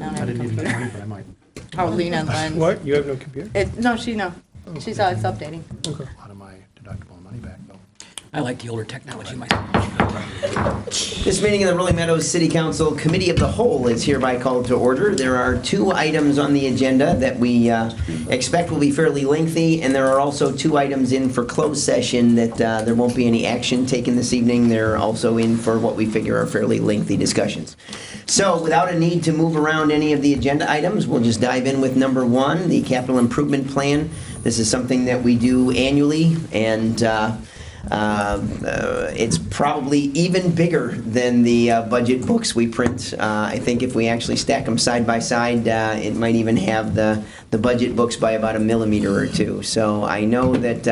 I don't I have a didn't even computer. know, but I might. I'll lean on Lens. What? You have no computer? No, she saw it's updating. Okay. A lot of my deductible money back, though. I like the older technology myself. This meeting of the Rolling Meadows City Council Committee of the Whole is hereby called to order. There are 2 items on the agenda that we expect will be fairly lengthy, and there are also 2 items in for closed session that there won't be any action taken this evening. They're also in for what we figure are fairly lengthy discussions. So without a need to move around any of the agenda items, we'll just dive in with number 1, the capital improvement plan. This is something that we do annually, and it's probably even bigger than the budget books we print. I think if we actually stack them side by side, it might even have the budget books by about a millimeter or 2. So I know that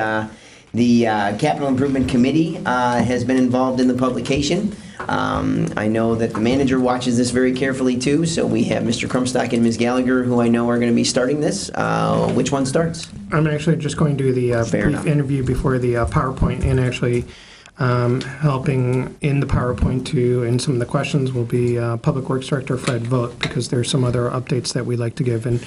the Capital Improvement Committee has been involved in the publication. I know that the manager watches this very carefully too, so we have Mr. Crumstock and Ms. Gallagher, who I know are going to be starting this. Which one starts? I'm actually just going to do the Fair brief enough. interview before the PowerPoint, and actually helping in the PowerPoint too, and some of the questions will be Public Works Director Fred Vogt, because there's some other updates that we'd like to give. And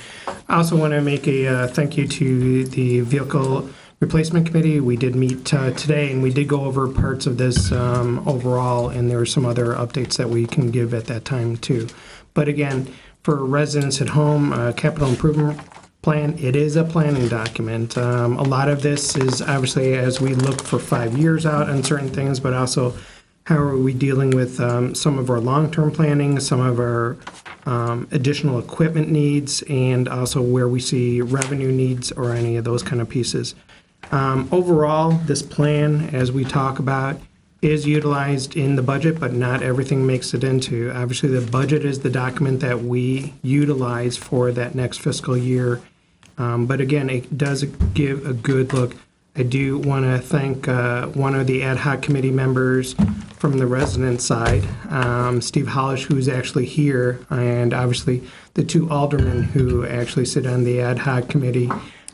I also want to make a thank you to the Vehicle Replacement Committee. We did meet today, and we did go over parts of this overall, and there are some other updates that we can give at that time too. But again, for residents at home, capital improvement plan, it is a planning document. A lot of this is obviously as we look for 5 years out on certain things, but also how are we dealing with some of our long-term planning, some of our additional equipment needs, and also where we see revenue needs or any of those kind of pieces. Overall, this plan, as we talk about, is utilized in the budget, but not everything makes it into. Obviously, the budget is the document that we utilize for that next fiscal year. But again, it does give a good look. I do want to thank one of the ad hoc committee members from the resident side, Steve Hollish, who's actually here, and obviously the 2 aldermen who actually sit on the ad hoc committee.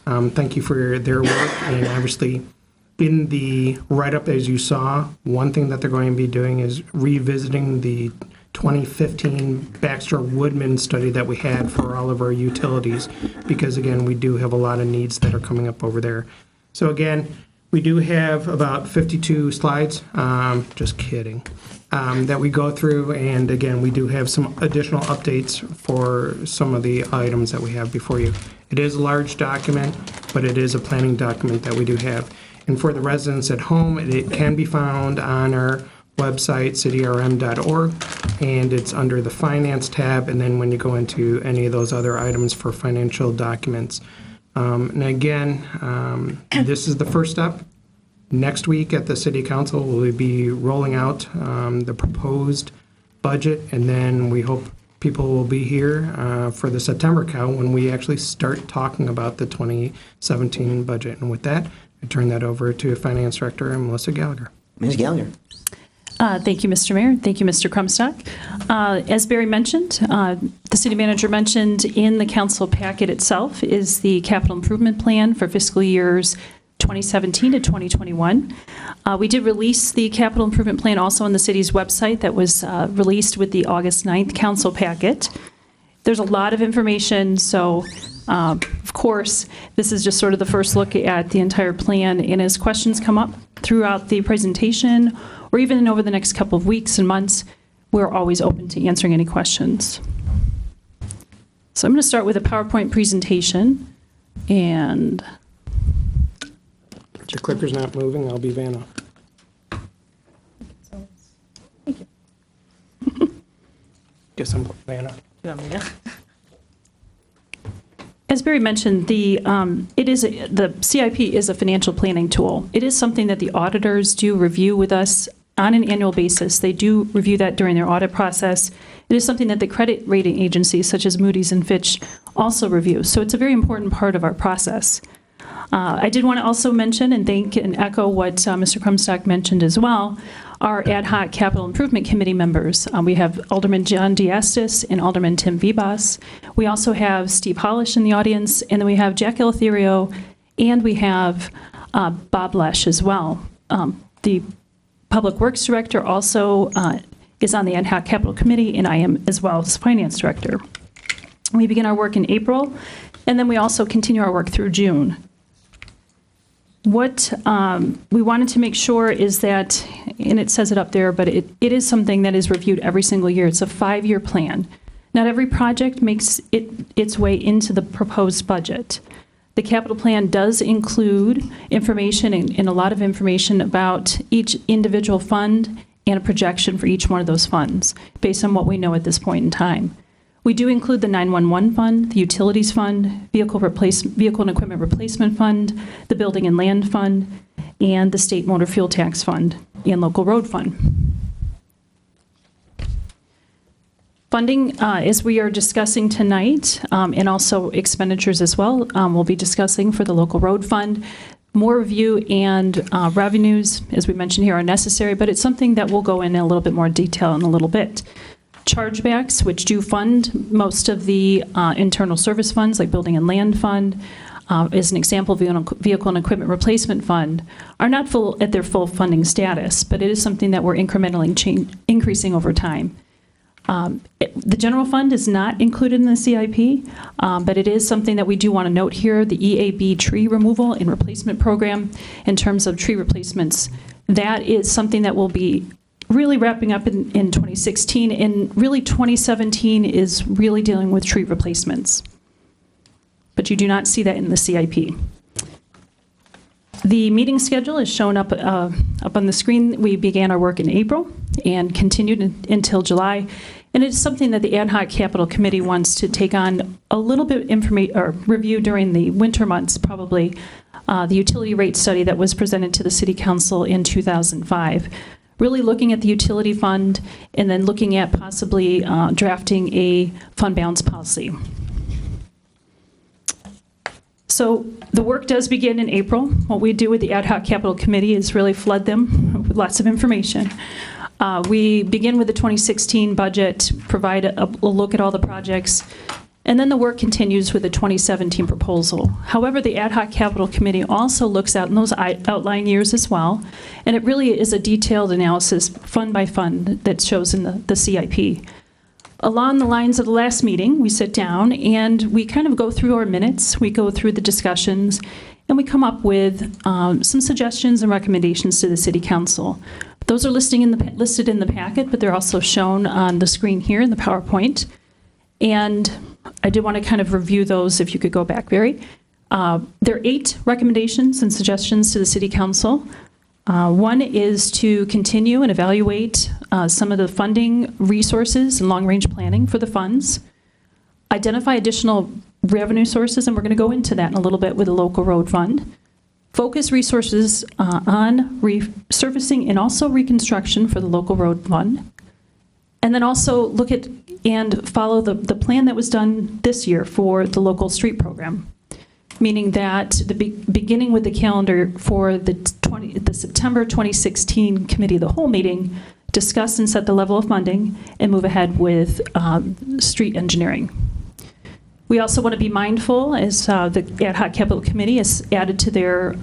Thank you for their work, and obviously in the write-up, as you saw, one thing that they're going to be doing is revisiting the 2015 Baxter Woodman study that we had for all of our utilities, because again, we do have a lot of needs that are coming up over there. So again, we do have about 52 slides, just kidding, that we go through, and again, we do have some additional updates for some of the items that we have before you. It is a large document, but it is a planning document that we do have. And for the residents at home, it can be found on our website, cityrm.org, and it's under the Finance tab, and then when you go into any of those other items for financial documents. And again, this is the first step. Next week at the City Council, we'll be rolling out the proposed budget, and then we hope people will be here for the September count when we actually start talking about the 2017 budget. And with that, I turn that over to Finance Director Melissa Gallagher. Ms. Gallagher. Thank you, Mr. Mayor. Thank you, Mr. Crumstock. As Barry mentioned, the city manager mentioned, in the council packet itself is the capital improvement plan for fiscal years 2017 to 2021. We did release the capital improvement plan also on the city's website that was released with the August 9th council packet. There's a lot of information, so of course, this is just sort of the first look at the entire plan, and as questions come up throughout the presentation, or even over the next couple of weeks and months, we're always open to answering any questions. So I'm going to start with a PowerPoint presentation, and If the clicker's not moving, I'll be Vanna. thank you. Guess I'm Vanna. You want me to? As Barry mentioned, the CIP is a financial planning tool. It is something that the auditors do review with us on an annual basis. They do review that during their audit process. It is something that the credit rating agencies, such as Moody's and Fitch, also review. So it's a very important part of our process. I did want to also mention and thank and echo what Mr. Crumstock mentioned as well, our ad hoc capital improvement committee members. We have Alderman John Diastis and Alderman Tim Vibas. We also have Steve Hollish in the audience, and then we have Jack Eleutherio, and we have Bob Lesh as well. The Public Works Director also is on the ad hoc capital committee, and I am as well as Finance Director. We begin our work in April, and then we also continue our work through June. What we wanted to make sure is that, and it says it up there, but it is something that is reviewed every single year. It's a 5-year plan. Not every project makes its way into the proposed budget. The capital plan does include information and a lot of information about each individual fund and a projection for each one of those funds based on what we know at this point in time. We do include the 911 fund, the utilities fund, vehicle and equipment replacement fund, the building and land fund, and the state motor fuel tax fund and local road fund. Funding, as we are discussing tonight, and also expenditures as well, we'll be discussing for the local road fund. More review and revenues, as we mentioned here, are necessary, but it's something that we'll go in a little bit more detail in a little bit. Chargebacks, which do fund most of the internal service funds, like building and land fund, as an example, vehicle and equipment replacement fund, are not at their full funding status, but it is something that we're incrementally increasing over time. The general fund is not included in the CIP, but it is something that we do want to note here, the EAB tree removal and replacement program in terms of tree replacements. That is something that will be really wrapping up in 2016, and really 2017 is really dealing with tree replacements. But you do not see that in the CIP. The meeting schedule is shown up on the screen. We began our work in April and continued until July. And it's something that the Ad Hoc Capital Committee wants to take on a little bit review during the winter months, probably the utility rate study that was presented to the City Council in 2005. Really looking at the utility fund and then looking at possibly drafting a fund balance policy. So the work does begin in April. What we do with the Ad Hoc Capital Committee is really flood them with lots of information. We begin with the 2016 budget, provide a look at all the projects, and then the work continues with the 2017 proposal. However, the Ad Hoc Capital Committee also looks out in those outlying years as well, and it really is a detailed analysis, fund by fund, that shows in the CIP. Along the lines of the last meeting, we sit down and we kind of go through our minutes, we go through the discussions, and we come up with some suggestions and recommendations to the City Council. Those are listed in the packet, but they're also shown on the screen here in the PowerPoint. And I did want to kind of review those, if you could go back, Barry. There are 8 recommendations and suggestions to the City Council. One is to continue and evaluate some of the funding resources and long-range planning for the funds. Identify additional revenue sources, and we're going to go into that in a little bit with the local road fund. Focus resources on resurfacing and also reconstruction for the local road fund. And then also look at and follow the plan that was done this year for the local street program. Meaning that beginning with the calendar for the September 2016 Committee of the Whole meeting, discuss and set the level of funding and move ahead with street engineering. We also want to be mindful, as the Ad Hoc Capital Committee has added to their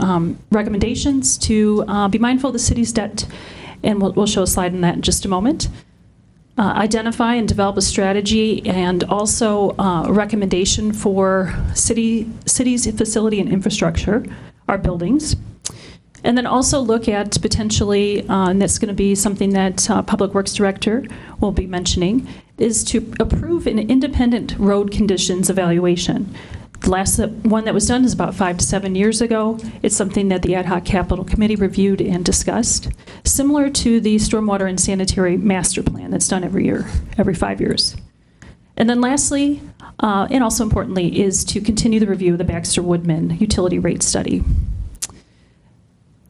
recommendations, to be mindful of the city's debt, and we'll show a slide on that in just a moment. Identify and develop a strategy and also a recommendation for city's facility and infrastructure, our buildings. And then also look at potentially, and that's going to be something that Public Works Director will be mentioning, is to approve an independent road conditions evaluation. The last one that was done is about 5 to 7 years ago. It's something that the Ad Hoc Capital Committee reviewed and discussed, similar to the Stormwater and Sanitary Master Plan that's done every year, every 5 years. And then lastly, and also importantly, is to continue the review of the Baxter-Woodman utility rate study.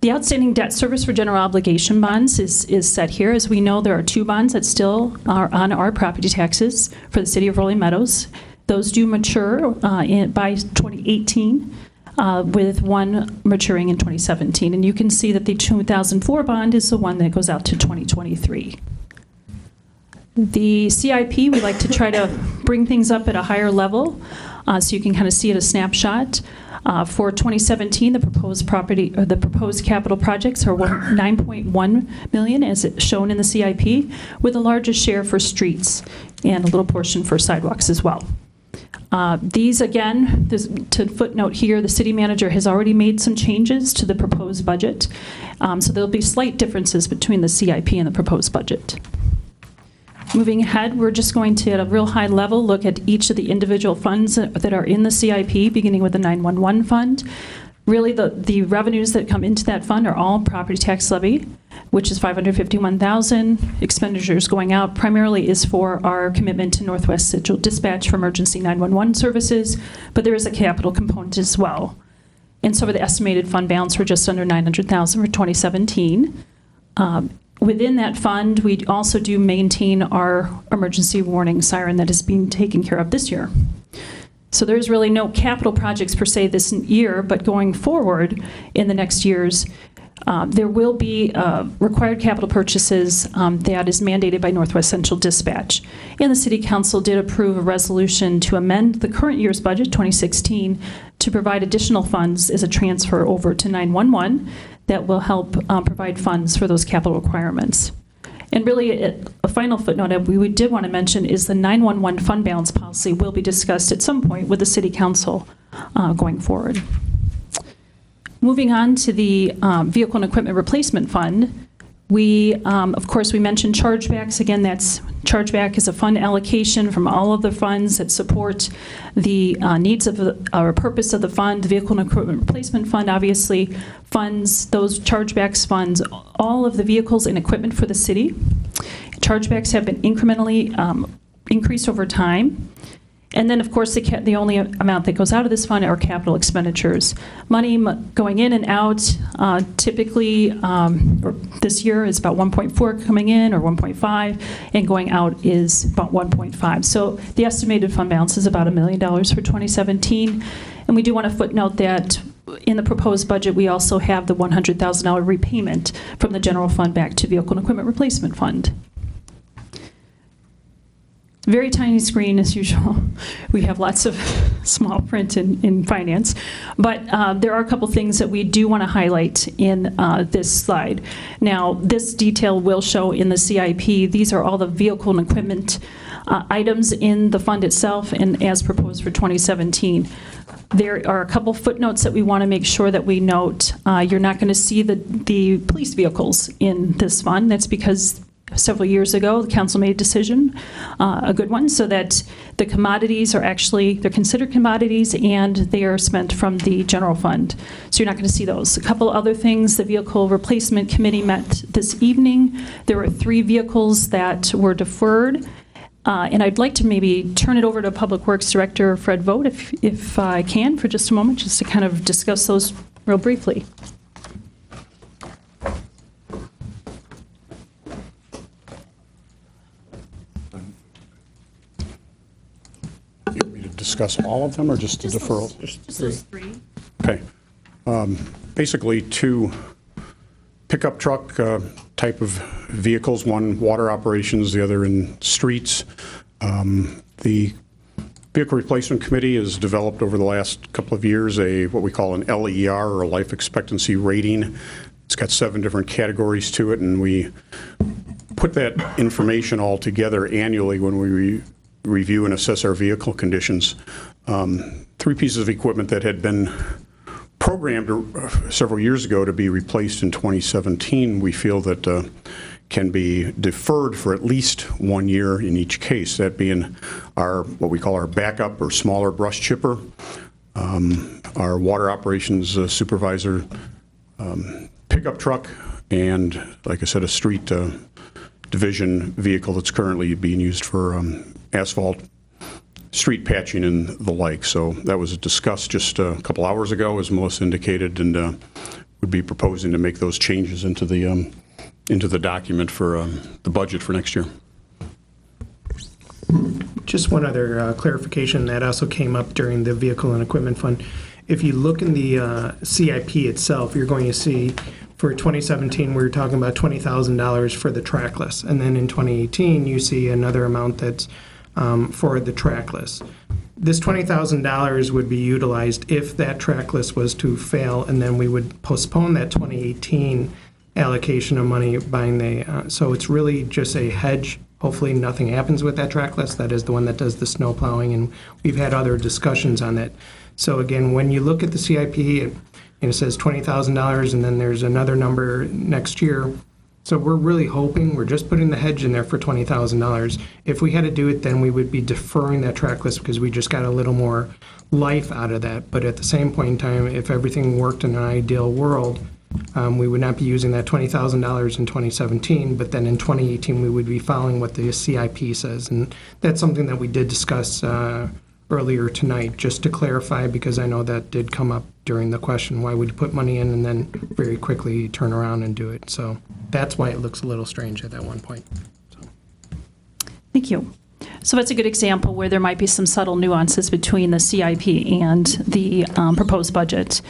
The outstanding debt service for general obligation bonds is set here. As we know, there are 2 bonds that still are on our property taxes for the city of Rolling Meadows. Those do mature by 2018, with one maturing in 2017. And you can see that the 2004 bond is the one that goes out to 2023. The CIP, we like to try to bring things up at a higher level, so you can kind of see it a snapshot. For 2017, the proposed capital projects are $9.1 million, as it's shown in the CIP, with the largest share for streets and a little portion for sidewalks as well. These, again, to footnote here, the city manager has already made some changes to the proposed budget. So there'll be slight differences between the CIP and the proposed budget. Moving ahead, we're just going to, at a real high level, look at each of the individual funds that are in the CIP, beginning with the 911 fund. Really, the revenues that come into that fund are all property tax levy, which is $551,000. Expenditures going out primarily is for our commitment to Northwest Central Dispatch for emergency 911 services, but there is a capital component as well. And so the estimated fund balance for just under $900,000 for 2017. Within that fund, we also do maintain our emergency warning siren that is being taken care of this year. So there's really no capital projects per se this year, but going forward in the next years, there will be required capital purchases that is mandated by Northwest Central Dispatch. And the City Council did approve a resolution to amend the current year's budget, 2016, to provide additional funds as a transfer over to 911 that will help provide funds for those capital requirements. And really, a final footnote that we did want to mention is the 911 fund balance policy will be discussed at some point with the City Council going forward. Moving on to the Vehicle and Equipment Replacement Fund, we, of course, we mentioned chargebacks. Again, that's chargeback is a fund allocation from all of the funds that support the needs of or purpose of the fund. The Vehicle and Equipment Replacement Fund obviously funds those chargebacks, funds all of the vehicles and equipment for the city. Chargebacks have been incrementally increased over time. And then, of course, the only amount that goes out of this fund are capital expenditures. Money going in and out, typically, or this year is about 1.4 coming in, or 1.5, and going out is about 1.5. So the estimated fund balance is about $1 million for 2017. And we do want to footnote that in the proposed budget, we also have the $100,000 repayment from the general fund back to Vehicle and Equipment Replacement Fund. Very tiny screen as usual. We have lots of small print in finance. But there are a couple things that we do want to highlight in this slide. Now, this detail will show in the CIP. These are all the vehicle and equipment items in the fund itself and as proposed for 2017. There are a couple footnotes that we want to make sure that we note. You're not going to see the police vehicles in this fund. That's because several years ago, the council made a decision, a good one, so that the commodities are actually, they're considered commodities and they are spent from the general fund. So you're not going to see those. A couple other things, the Vehicle Replacement Committee met this evening. There were 3 vehicles that were deferred. And I'd like to maybe turn it over to Public Works Director Fred Vogt, if I can, for just a moment, just to kind of discuss those real briefly. You want me to discuss all of them or just the deferral? Just those 3. Okay. Basically, 2 pickup truck type of vehicles, one water operations, the other in streets. The Vehicle Replacement Committee has developed over the last couple of years what we call an LER, or a life expectancy rating. It's got 7 different categories to it, and we put that information all together annually when we review and assess our vehicle conditions. 3 pieces of equipment that had been programmed several years ago to be replaced in 2017, we feel that can be deferred for at least 1 year in each case, that being what we call our backup or smaller brush chipper, our water operations supervisor pickup truck, and, like I said, a street division vehicle that's currently being used for asphalt, street patching, and the like. So that was discussed just a couple hours ago, as Melissa indicated, and would be proposing to make those changes into the document for the budget for next year. Just one other clarification that also came up during the Vehicle and Equipment Fund. If you look in the CIP itself, you're going to see for 2017, we were talking about $20,000 for the trackless. And then in 2018, you see another amount that's for the trackless. This $20,000 would be utilized if that trackless was to fail, and then we would postpone that 2018 allocation of money buying the, so it's really just a hedge Hopefully, nothing happens with that track list. That is the one that does the snow plowing, and we've had other discussions on that. So again, when you look at the CIP, it says $20,000, and then there's another number next year. So we're really hoping, we're just putting the hedge in there for $20,000. If we had to do it, then we would be deferring that track list because we just got a little more life out of that. But at the same point in time, if everything worked in an ideal world, we would not be using that $20,000 in 2017, but then in 2018, we would be following what the CIP says. And that's something that we did discuss earlier tonight, just to clarify, because I know that did come up during the question, why would you put money in and then very quickly turn around and do it? So that's why it looks a little strange at that one point. Thank you. So that's a good example where there might be some subtle nuances between the CIP and the proposed budget.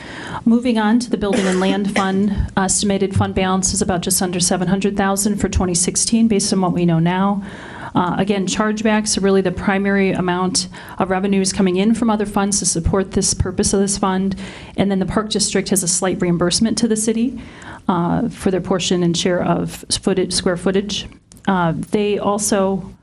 Moving on to the Building and Land Fund, estimated fund balance is about just under $700,000 for 2016 based on what we know now. Again, chargebacks are really the primary amount of revenues coming in from other funds to support this purpose of this fund. And then the Park District has a slight reimbursement to the city for their portion and share of square footage. They also,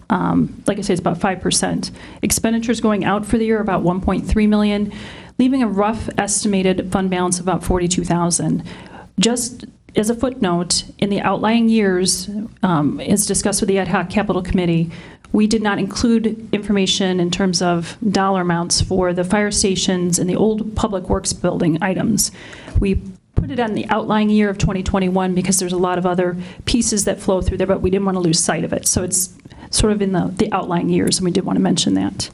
like I say, it's about 5%. Expenditures going out for the year are about $1.3 million, leaving a rough estimated fund balance of about $42,000. Just as a footnote, in the outlying years, as discussed with the Ad Hoc Capital Committee, we did not include information in terms of dollar amounts for the fire stations and the old Public Works building items. We put it on the outlying year of 2021 because there's a lot of other pieces that flow through there, but we didn't want to lose sight of it. So it's sort of in the outlying years, and we did want to mention that.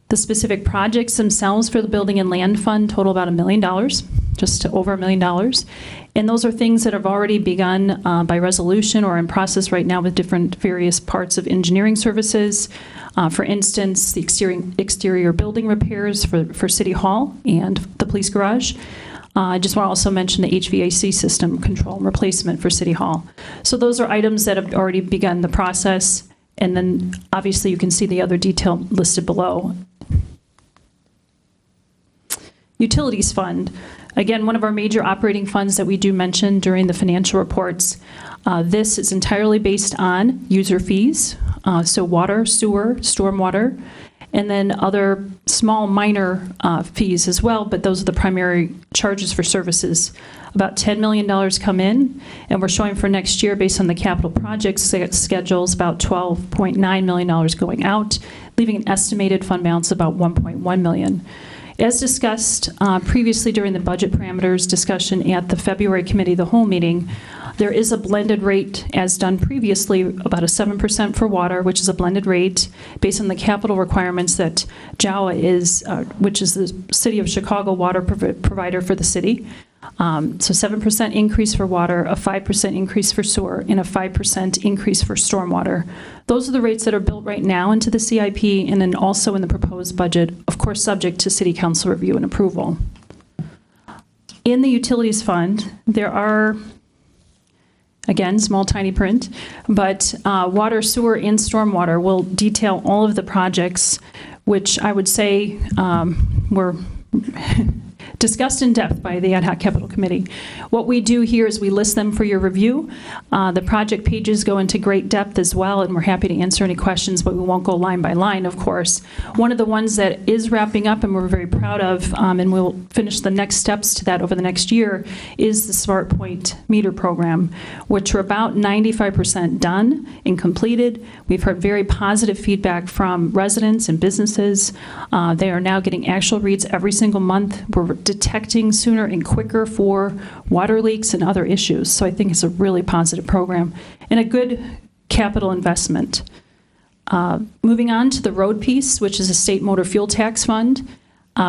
The specific projects themselves for the Building and Land Fund total about $1 million, just to over $1 million. And those are things that have already begun by resolution or in process right now with different various parts of engineering services. For instance, the exterior building repairs for City Hall and the police garage. I just want to also mention the HVAC system control and replacement for City Hall. So those are items that have already begun the process. And then obviously you can see the other detail listed below. Utilities Fund. Again, one of our major operating funds that we do mention during the financial reports. This is entirely based on user fees, so water, sewer, stormwater, and then other small minor fees as well, but those are the primary charges for services. About $10 million come in, and we're showing for next year, based on the capital projects schedules, about $12.9 million going out, leaving an estimated fund balance of about $1.1 million. As discussed previously during the budget parameters discussion at the February Committee of the Whole meeting, there is a blended rate, as done previously, about a 7% for water, which is a blended rate based on the capital requirements that JAWA is, which is the City of Chicago water provider for the city. So 7% increase for water, a 5% increase for sewer, and a 5% increase for stormwater. Those are the rates that are built right now into the CIP and then also in the proposed budget, of course, subject to City Council review and approval. In the Utilities Fund, there are, again, small, tiny print, but water, sewer, and stormwater will detail all of the projects, which I would say were discussed in depth by the Ad Hoc Capital Committee. What we do here is we list them for your review. The project pages go into great depth as well, and we're happy to answer any questions, but we won't go line by line, of course. One of the ones that is wrapping up and we're very proud of, and we'll finish the next steps to that over the next year, is the Smart Point meter program, which are about 95% done and completed. We've heard very positive feedback from residents and businesses. They are now getting actual reads every single month. We're detecting sooner and quicker for water leaks and other issues. So I think it's a really positive program and a good capital investment. Moving on to the road piece, which is a state motor fuel tax fund.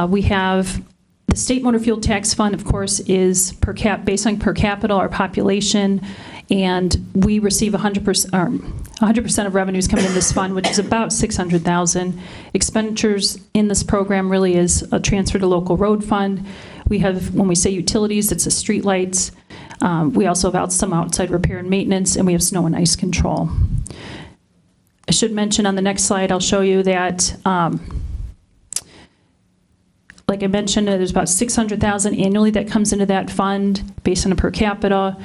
We have the state motor fuel tax fund, of course, is based on per capita, our population, and we receive 100% of revenues coming in this fund, which is about $600,000. Expenditures in this program really is a transfer to local road fund. We have, when we say utilities, it's the street lights. We also have some outside repair and maintenance, and we have snow and ice control. I should mention on the next slide, I'll show you that, like I mentioned, there's about $600,000 annually that comes into that fund based on a per capita.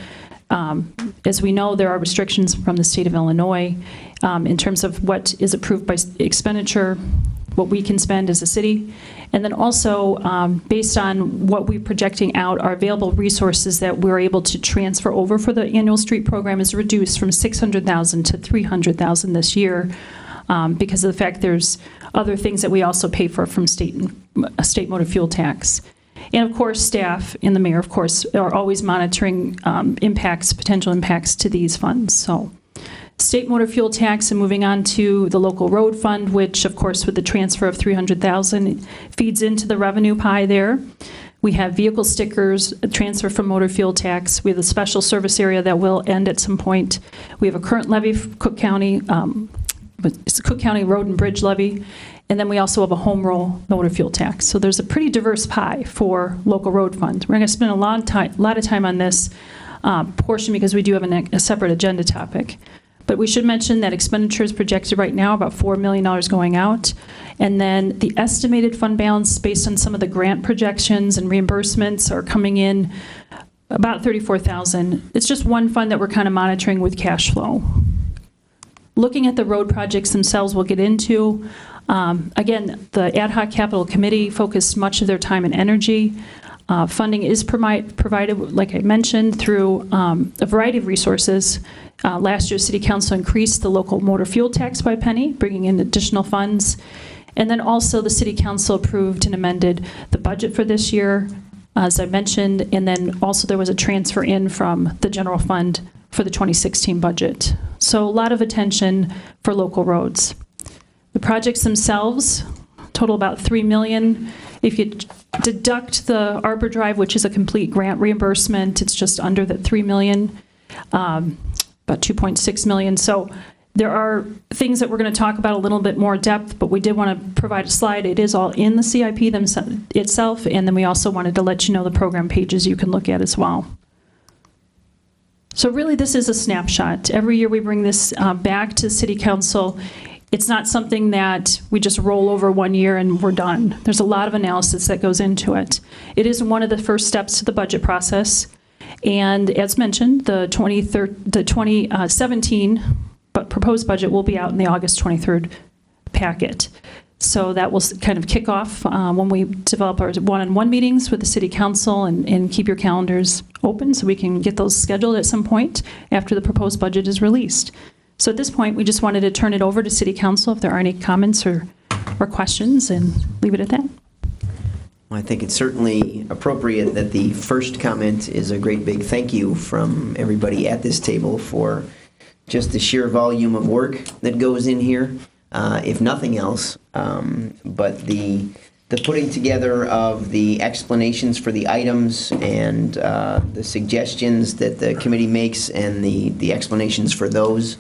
As we know, there are restrictions from the state of Illinois in terms of what is approved by expenditure, what we can spend as a city, and then also based on what we're projecting out, our available resources that we're able to transfer over for the annual street program is reduced from $600,000 to $300,000 this year because of the fact there's other things that we also pay for from state motor fuel tax. And of course, staff and the mayor, of course, are always monitoring potential impacts to these funds. So state motor fuel tax, and moving on to the local road fund, which of course with the transfer of $300,000 feeds into the revenue pie there. We have vehicle stickers, a transfer from motor fuel tax. We have the special service area that will end at some point. We have a current levy for Cook County, it's a Cook County Road and Bridge levy. And then we also have a home roll motor fuel tax. So there's a pretty diverse pie for local road fund. We're going to spend a lot of time on this portion because we do have a separate agenda topic. But we should mention that expenditures projected right now, about $4 million going out. And then the estimated fund balance based on some of the grant projections and reimbursements are coming in about $34,000. It's just one fund that we're kind of monitoring with cash flow. Looking at the road projects themselves, we'll get into. Again, the Ad Hoc Capital Committee focused much of their time and energy. Funding is provided, like I mentioned, through a variety of resources. Last year, City Council increased the local motor fuel tax by a penny, bringing in additional funds. And then also the City Council approved and amended the budget for this year, as I mentioned. And then also there was a transfer in from the general fund for the 2016 budget. So a lot of attention for local roads. The projects themselves total about $3 million. If you deduct the Arbor Drive, which is a complete grant reimbursement, it's just under the $3 million, about $2.6 million. So there are things that we're going to talk about a little bit more depth, but we did want to provide a slide. It is all in the CIP itself, and then we also wanted to let you know the program pages you can look at as well. So really, this is a snapshot. Every year we bring this back to City Council. It's not something that we just roll over one year and we're done. There's a lot of analysis that goes into it. It is one of the first steps to the budget process. And as mentioned, the 2017 proposed budget will be out in the August 23rd packet. So that will kind of kick off when we develop our one-on-one meetings with the City Council and keep your calendars open so we can get those scheduled at some point after the proposed budget is released. So at this point, we just wanted to turn it over to City Council if there are any comments or questions, and leave it at that. Well, I think it's certainly appropriate that the first comment is a great big thank you from everybody at this table for just the sheer volume of work that goes in here, if nothing else. But the putting together of the explanations for the items and the suggestions that the committee makes and the explanations for those.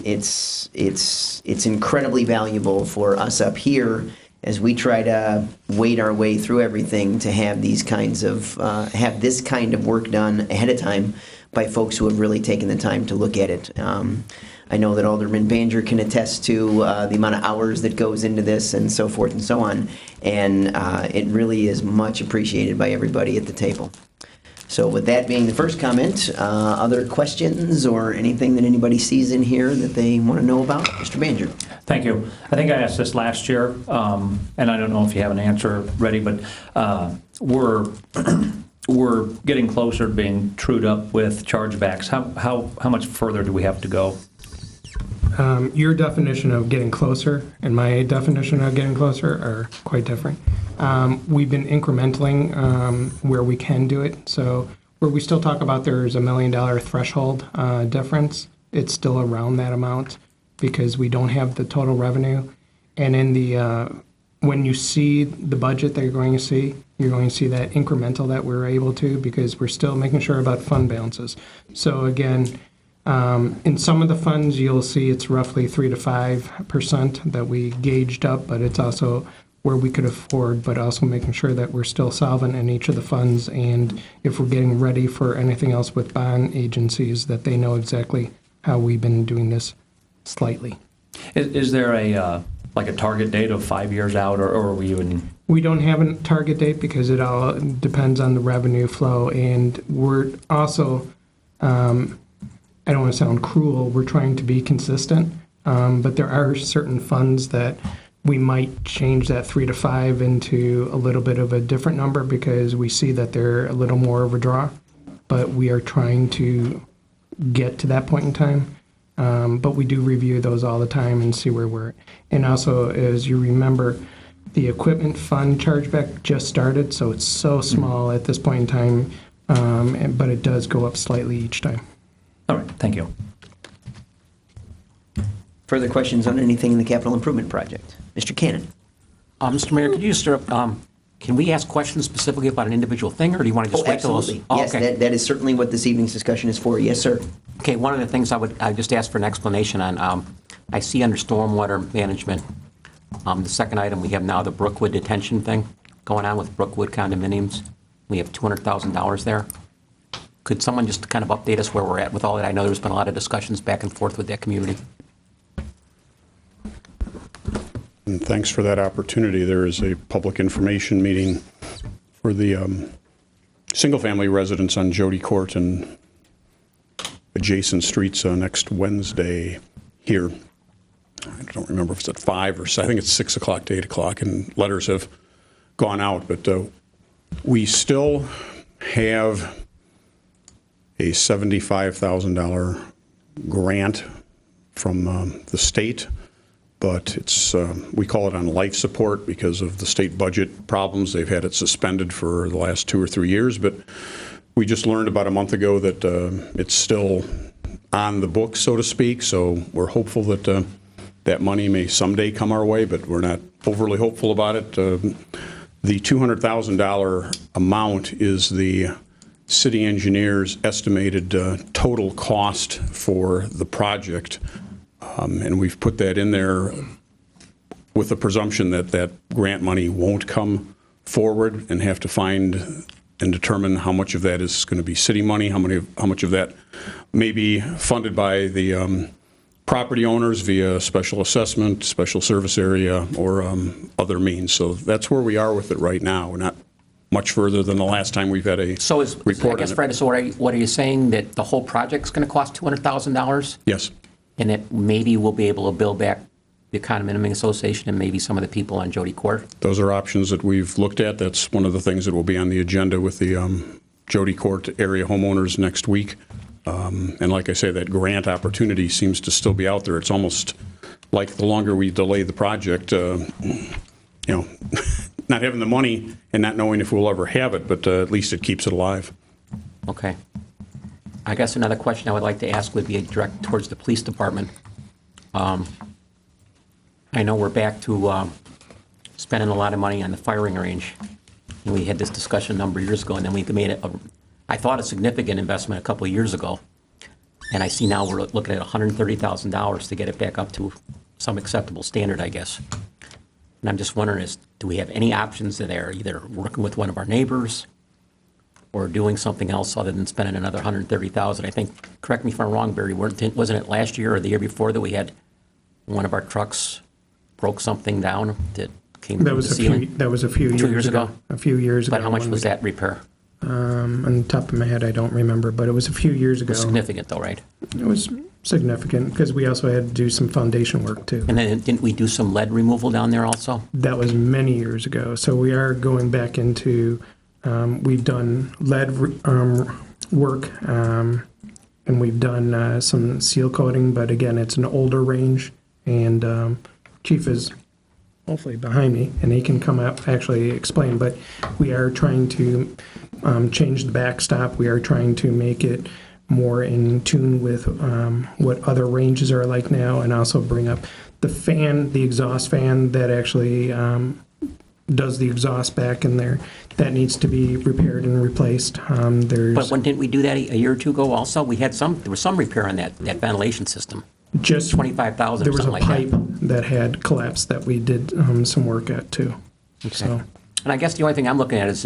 It's incredibly valuable for us up here as we try to wade our way through everything to have these kinds of have this kind of work done ahead of time by folks who have really taken the time to look at it. I know that Alderman Banger can attest to the amount of hours that goes into this and so forth and so on, and it really is much appreciated by everybody at the table. So with that being the first comment, other questions or anything that anybody sees in here that they want to know about? Mr. Banger. Thank you. I think I asked this last year, and I don't know if you have an answer ready, but we're getting closer to being trued up with chargebacks. How much further do we have to go? Your definition of getting closer and my definition of getting closer are quite different. We've been incrementally where we can do it. So where we still talk about there's $1 million threshold difference, it's still around that amount because we don't have the total revenue. And in the when you see the budget that you're going to see that incremental that we're able to, because we're still making sure about fund balances. So again, in some of the funds, you'll see it's roughly 3 to 5% that we gauged up, but it's also where we could afford, but also making sure that we're still solvent in each of the funds. And if we're getting ready for anything else with bond agencies, that they know exactly how we've been doing this slightly. Is there a like a target date of 5 years out, or are we even? We don't have a target date because it all depends on the revenue flow, and we're also, I don't want to sound cruel, we're trying to be consistent, but there are certain funds that we might change that 3 to 5 into a little bit of a different number because we see that they're a little more of a draw, but we are trying to get to that point in time. But we do review those all the time and see where we're at. And also, as you remember, the equipment fund chargeback just started, so it's so small at this point in time, but it does go up slightly each time. All right, thank you. Further questions on anything in the capital improvement project? Mr. Cannon? Mr. Mayor, could you just, can we ask questions specifically about an individual thing, or do you want to just Oh, wait till those? absolutely. Oh, Yes, okay. that is certainly what this evening's discussion is for. Yes, sir. Okay, one of the things I just asked for an explanation on, I see under stormwater management, the second item we have now, the Brookwood detention thing going on with Brookwood condominiums. We have $200,000 there. Could someone just kind of update us where we're at with all that? I know there's been a lot of discussions back and forth with that community. And thanks for that opportunity. There is a public information meeting for the single-family residents on Jody Court and adjacent streets next Wednesday here. I don't remember if it's at 5 or 6. I think it's 6 o'clock to 8 o'clock, and letters have gone out. But we still have a $75,000 grant from the state, but it's we call it on life support because of the state budget problems. They've had it suspended for the last 2 or 3 years, but we just learned about a month ago that it's still on the books, so to speak. So we're hopeful that that money may someday come our way, but we're not overly hopeful about it. The $200,000 amount is the city engineer's estimated total cost for the project. And we've put that in there with the presumption that that grant money won't come forward, and have to find and determine how much of that is going to be city money, how much of that may be funded by the property owners via special assessment, special service area, or other means. So that's where we are with it right now. We're not much further than the last time we've had a So report I guess, on it. Fred, so what are you saying, that the whole project's going to cost $200,000? Yes. And that maybe we'll be able to bill back the Condominium Association and maybe some of the people on Jody Court? Those are options that we've looked at. That's one of the things that will be on the agenda with the Jody Court area homeowners next week. And like I say, that grant opportunity seems to still be out there. It's almost like the longer we delay the project, not having the money and not knowing if we'll ever have it, but at least it keeps it alive. Okay. I guess another question I would like to ask would be direct towards the police department. I know we're back to spending a lot of money on the firing range. And we had this discussion a number of years ago, and then we made I thought a significant investment a couple of years ago. And I see now we're looking at $130,000 to get it back up to some acceptable standard, I guess. And I'm just wondering, do we have any options there, either working with one of our neighbors or doing something else other than spending another $130,000? I think, correct me if I'm wrong, Barry, wasn't it last year or the year before that we had one of our trucks broke something down that came That through the was ceiling? that was a few years 2 years ago? A few years ago. But how much when was we- that repair? On the top of my head, I don't remember, but it was a few years ago. Significant though, right? It was significant because we also had to do some foundation work too. And then didn't we do some lead removal down there also? That was many years ago. So we are going back into, we've done lead work, and we've done some seal coating, but again, it's an older range, and Chief is hopefully behind me, and he can come up, actually explain, but we are trying to change the backstop. We are trying to make it more in tune with what other ranges are like now, and also bring up the fan, the exhaust fan that actually does the exhaust back in there. That needs to be repaired and replaced. But when didn't we do that a year or two ago also? There was some repair on that ventilation system. just 25,000 there or was something a like that. pipe that had collapsed that we did some work at too. So And I guess the only thing I'm looking at is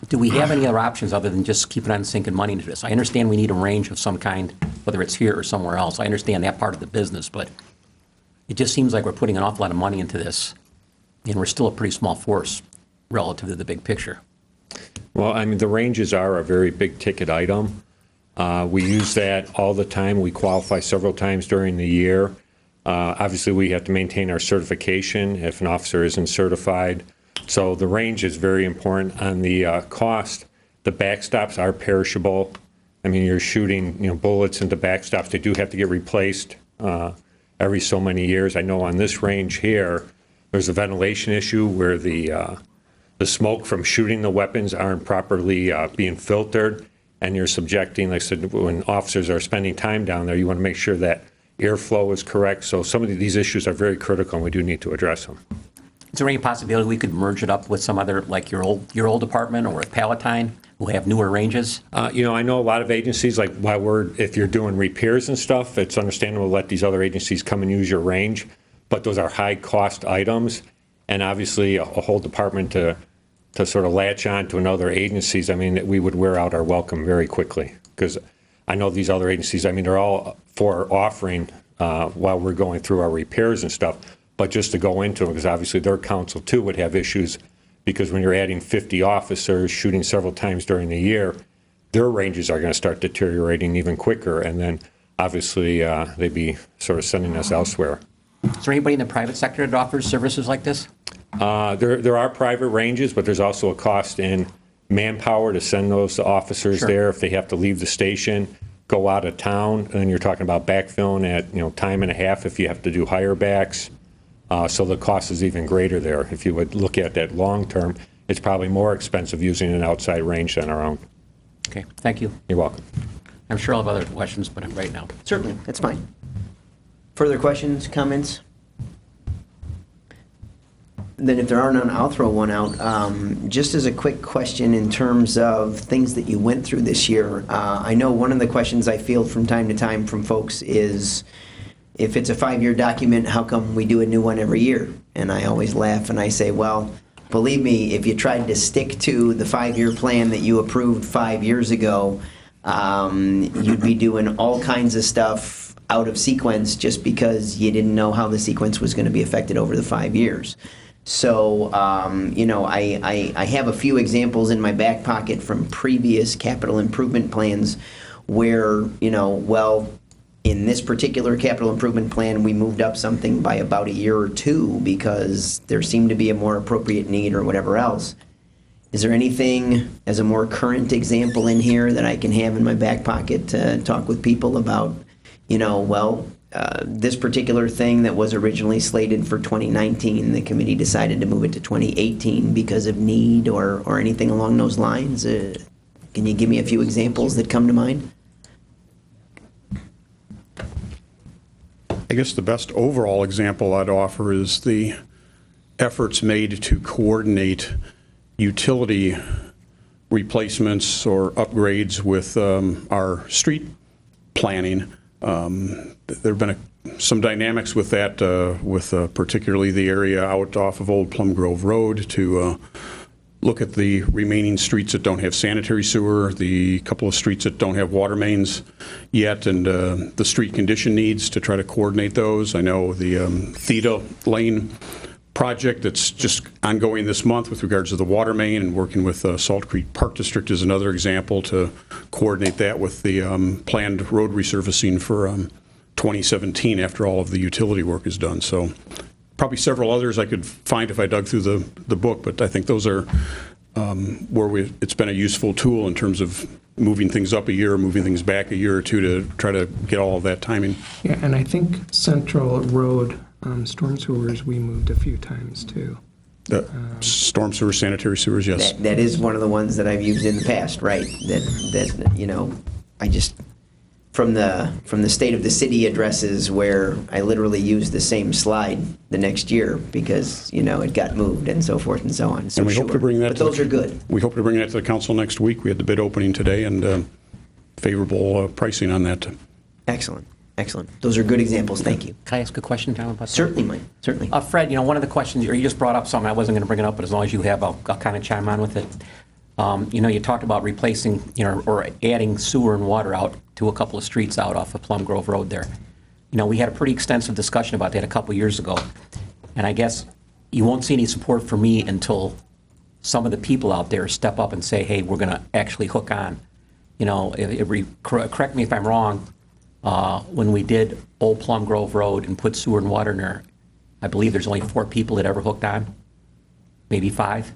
do we have any other options other than just keeping on sinking money into this? I understand we need a range of some kind, whether it's here or somewhere else. I understand that part of the business, but it just seems like we're putting an awful lot of money into this, and we're still a pretty small force relative to the big picture. Well, I mean, the ranges are a very big ticket item. We use that all the time. We qualify several times during the year. Obviously, we have to maintain our certification if an officer isn't certified. So the range is very important. On the cost, the backstops are perishable. I mean, you're shooting, bullets into backstops. They do have to get replaced every so many years. I know on this range here, there's a ventilation issue where the smoke from shooting the weapons aren't properly being filtered, and you're subjecting, like I said, when officers are spending time down there, you want to make sure that airflow is correct. So some of these issues are very critical, and we do need to address them. Is there any possibility we could merge it up with some other, like your old department or with Palatine, who have newer ranges? I know a lot of agencies, like if you're doing repairs and stuff, it's understandable to let these other agencies come and use your range, but those are high-cost items, and obviously a whole department to sort of latch on to another agencies, I mean, we would wear out our welcome very quickly, because I know these other agencies, I mean, they're all for offering while we're going through our repairs and stuff, but just to go into them, because obviously their council too would have issues, because when you're adding 50 officers shooting several times during the year, their ranges are going to start deteriorating even quicker, and then obviously they'd be sort of sending us elsewhere. Is there anybody in the private sector that offers services like this? There are private ranges, but there's also a cost in manpower to send those officers there if they have to leave the station, go out of town, and then you're talking about backfilling at time and a half if you have to do higher backs. So the cost is even greater there. If you would look at that long term, it's probably more expensive using an outside range than our own. Okay, thank you. You're welcome. I'm sure I'll have other questions, but right now. Certainly, that's fine. Further questions, comments? Then if there are none, I'll throw one out. Just as a quick question in terms of things that you went through this year, I know one of the questions I field from time to time from folks is, if it's a 5-year document, how come we do a new one every year? And I always laugh and I say, well, believe me, if you tried to stick to the 5-year plan that you approved 5 years ago, you'd be doing all kinds of stuff out of sequence just because you didn't know how the sequence was going to be affected over the 5 years. So, I have a few examples in my back pocket from previous capital improvement plans where, in this particular capital improvement plan, we moved up something by about a year or two because there seemed to be a more appropriate need or whatever else. Is there anything as a more current example in here that I can have in my back pocket to talk with people about, this particular thing that was originally slated for 2019, the committee decided to move it to 2018 because of need or anything along those lines? Can you give me a few examples that come to mind? I guess the best overall example I'd offer is the efforts made to coordinate utility replacements or upgrades with our street planning. There have been some dynamics with that, with particularly the area out off of Old Plum Grove Road to look at the remaining streets that don't have sanitary sewer, the couple of streets that don't have water mains yet, and the street condition needs to try to coordinate those. I know the Theta Lane project that's just ongoing this month with regards to the water main, and working with Salt Creek Park District is another example to coordinate that with the planned road resurfacing for 2017 after all of the utility work is done. So probably several others I could find if I dug through the book, but I think those are where it's been a useful tool in terms of moving things up a year, moving things back a year or two to try to get all of that timing. Yeah, and I think Central Road storm sewers we moved a few times too. The storm sewer, sanitary sewers, yes. That is one of the ones that I've used in the past, right? That I just from the state of the city addresses where I literally used the same slide the next year because it got moved and so forth and so on. So and we hope to bring that. But those are good. We hope to bring that to the council next week. We had the bid opening today and favorable pricing on that. Excellent. Those are good examples. Thank you. Can I ask a question, John? About that? Certainly, Mike. Certainly. Fred, one of the questions, or you just brought up something, I wasn't going to bring it up, but as long as you have, I'll kind of chime on with it. You talked about replacing, or adding sewer and water out to a couple of streets out off of Plum Grove Road there. You know, we had a pretty extensive discussion about that a couple years ago. And I guess you won't see any support from me until some of the people out there step up and say, hey, we're going to actually hook on. You know, correct me if I'm wrong, when we did Old Plum Grove Road and put sewer and water in there, I believe there's only 4 people that ever hooked on, maybe 5.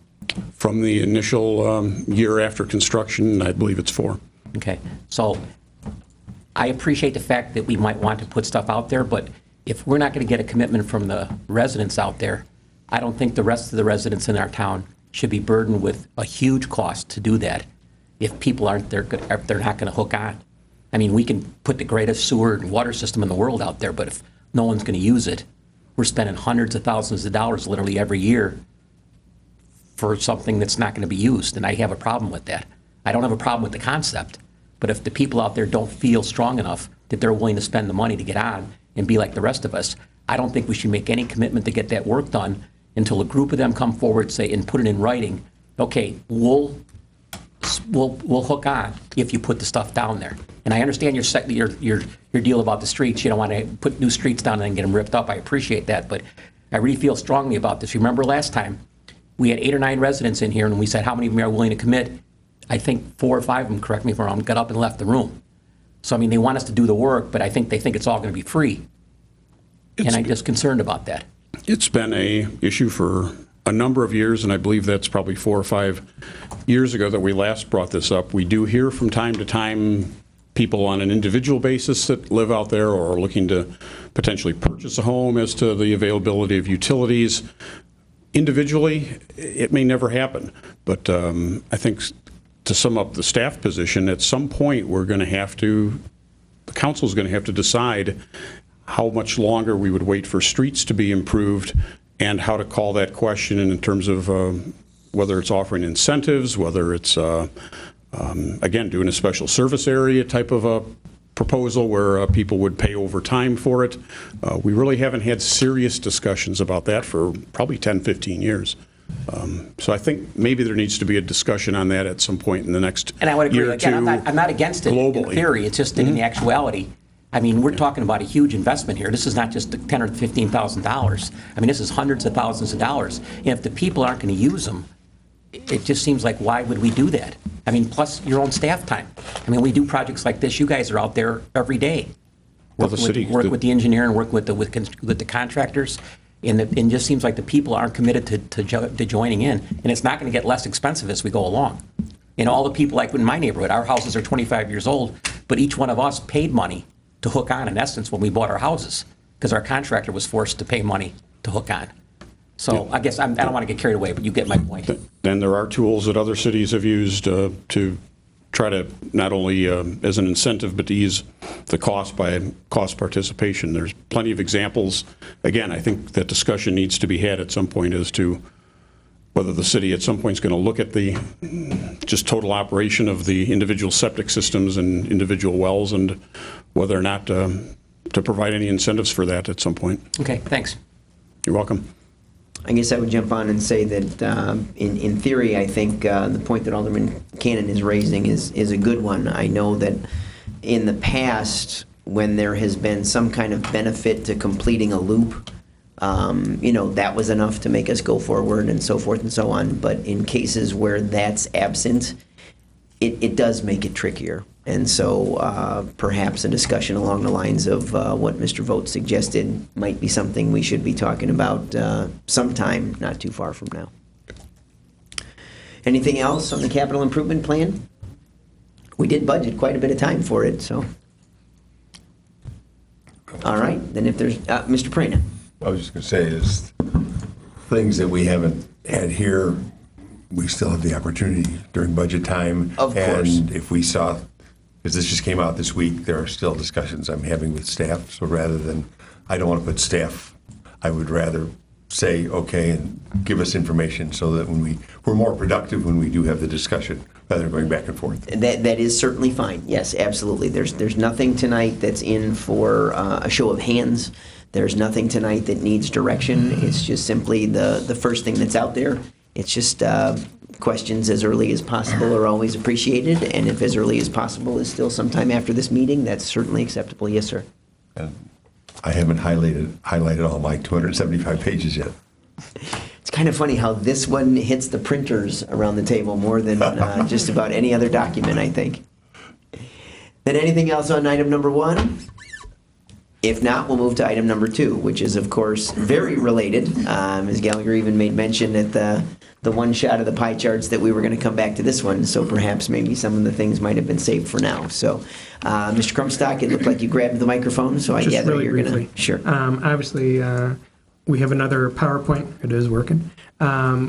From the initial year after construction, I believe it's 4. Okay, so I appreciate the fact that we might want to put stuff out there, but if we're not going to get a commitment from the residents out there, I don't think the rest of the residents in our town should be burdened with a huge cost to do that if people aren't there, if they're not going to hook on. I mean, we can put the greatest sewer and water system in the world out there, but if no one's going to use it, we're spending hundreds of thousands of dollars literally every year for something that's not going to be used, and I have a problem with that. I don't have a problem with the concept, but if the people out there don't feel strong enough that they're willing to spend the money to get on and be like the rest of us, I don't think we should make any commitment to get that work done until a group of them come forward, say, and put it in writing, okay, we'll hook on if you put the stuff down there. And I understand your deal about the streets. You don't want to put new streets down and then get them ripped up. I appreciate that, but I really feel strongly about this. Remember last time, we had 8 or 9 residents in here, and we said, how many of them are willing to commit? I think 4 or 5 of them, correct me if I'm wrong, got up and left the room. So, I mean, they want us to do the work, but I think they think it's all going to be free. And I'm just concerned about that. It's been a issue for a number of years, and I believe that's probably 4 or 5 years ago that we last brought this up. We do hear from time to time people on an individual basis that live out there or are looking to potentially purchase a home as to the availability of utilities. Individually, it may never happen, but I think to sum up the staff position, at some point we're going to have to, the council's going to have to decide how much longer we would wait for streets to be improved and how to call that question in terms of whether it's offering incentives, whether it's, again, doing a special service area type of a proposal where people would pay overtime for it. We really haven't had serious discussions about that for probably 10, 15 years. So I think maybe there needs to be a discussion on that at some point in the next And I would agree. year or Again, two I'm not against it in globally. theory. It's just in the actuality. I mean, we're talking about a huge investment here. This is not just $10,000 or $15,000. I mean, this is hundreds of thousands of dollars. And if the people aren't going to use them, it just seems like, why would we do that? I mean, plus your own staff time. I mean, we do projects like this. You guys are out there every day. Well, the city Work with the engineer and work with the contractors. And it just seems like the people aren't committed to joining in. And it's not going to get less expensive as we go along. And all the people, like in my neighborhood, our houses are 25 years old, but each one of us paid money to hook on, in essence, when we bought our houses, because our contractor was forced to pay money to hook on. So I guess I don't want to get carried away, but you get my point. Then there are tools that other cities have used to try to not only as an incentive, but to ease the cost by cost participation. There's plenty of examples. Again, I think that discussion needs to be had at some point as to whether the city at some point is going to look at the just total operation of the individual septic systems and individual wells, and whether or not to provide any incentives for that at some point. Okay, thanks. You're welcome. I guess I would jump on and say that in theory, I think the point that Alderman Cannon is raising is a good one. I know that in the past, when there has been some kind of benefit to completing a loop, that was enough to make us go forward and so forth and so on. But in cases where that's absent, it does make it trickier. And so perhaps a discussion along the lines of what Mr. Vogt suggested might be something we should be talking about sometime not too far from now. Anything else on the capital improvement plan? We did budget quite a bit of time for it, so. All right, then if there's, Mr. Prana. I was just going to say is things that we haven't had here, we still have the opportunity during budget time. Of course. And if we saw, because this just came out this week, there are still discussions I'm having with staff. So rather than, I don't want to put staff, I would rather say, okay, and give us information so that when we're more productive when we do have the discussion, rather than going back and forth. That is certainly fine. Yes, absolutely. There's nothing tonight that's in for a show of hands. There's nothing tonight that needs direction. It's just simply the first thing that's out there. It's just questions as early as possible are always appreciated, and if as early as possible is still sometime after this meeting, that's certainly acceptable. Yes, sir. And I haven't highlighted all my 275 pages yet. It's kind of funny how this one hits the printers around the table more than just about any other document, I think. Then anything else on item number 1? If not, we'll move to item number 2, which is, of course, very related. Ms. Gallagher even made mention at the one shot of the pie charts that we were going to come back to this one, so perhaps maybe some of the things might have been saved for now. So, Mr. Crumstock, it looked like you grabbed the microphone, so I Just gather really you're going to... briefly. Sure. Obviously, we have another PowerPoint. It is working.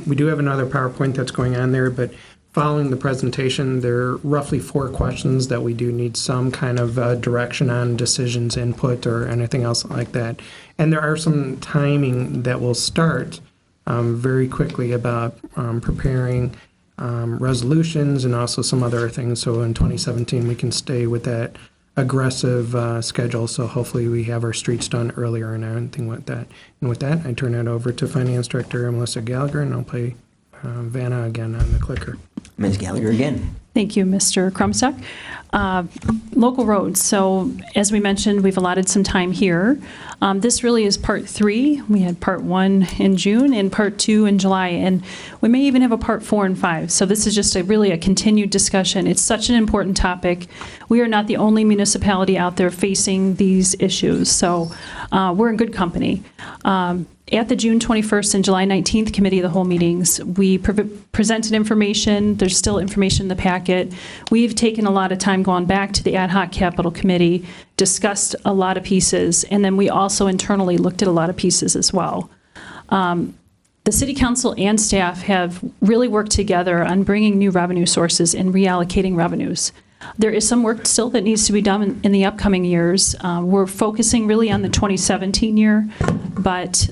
We do have another PowerPoint that's going on there, but following the presentation, there are roughly 4 questions that we do need some kind of direction on, decisions, input, or anything else like that. And there are some timing that will start very quickly about preparing resolutions and also some other things. So in 2017, we can stay with that aggressive schedule. So hopefully we have our streets done earlier and everything like that. And with that, I turn it over to Finance Director Melissa Gallagher, and I'll play Vanna again on the clicker. Ms. Gallagher again. Thank you, Mr. Crumstock. Local roads. So as we mentioned, we've allotted some time here. This really is part 3. We had part 1 in June and part 2 in July, and we may even have a part 4 and 5. So this is just really a continued discussion. It's such an important topic. We are not the only municipality out there facing these issues, so we're in good company. At the June 21st and July 19th Committee of the Whole meetings, we presented information. There's still information in the packet. We've taken a lot of time going back to the Ad Hoc Capital Committee, discussed a lot of pieces, and then we also internally looked at a lot of pieces as well. The City Council and staff have really worked together on bringing new revenue sources and reallocating revenues. There is some work still that needs to be done in the upcoming years. We're focusing really on the 2017 year, but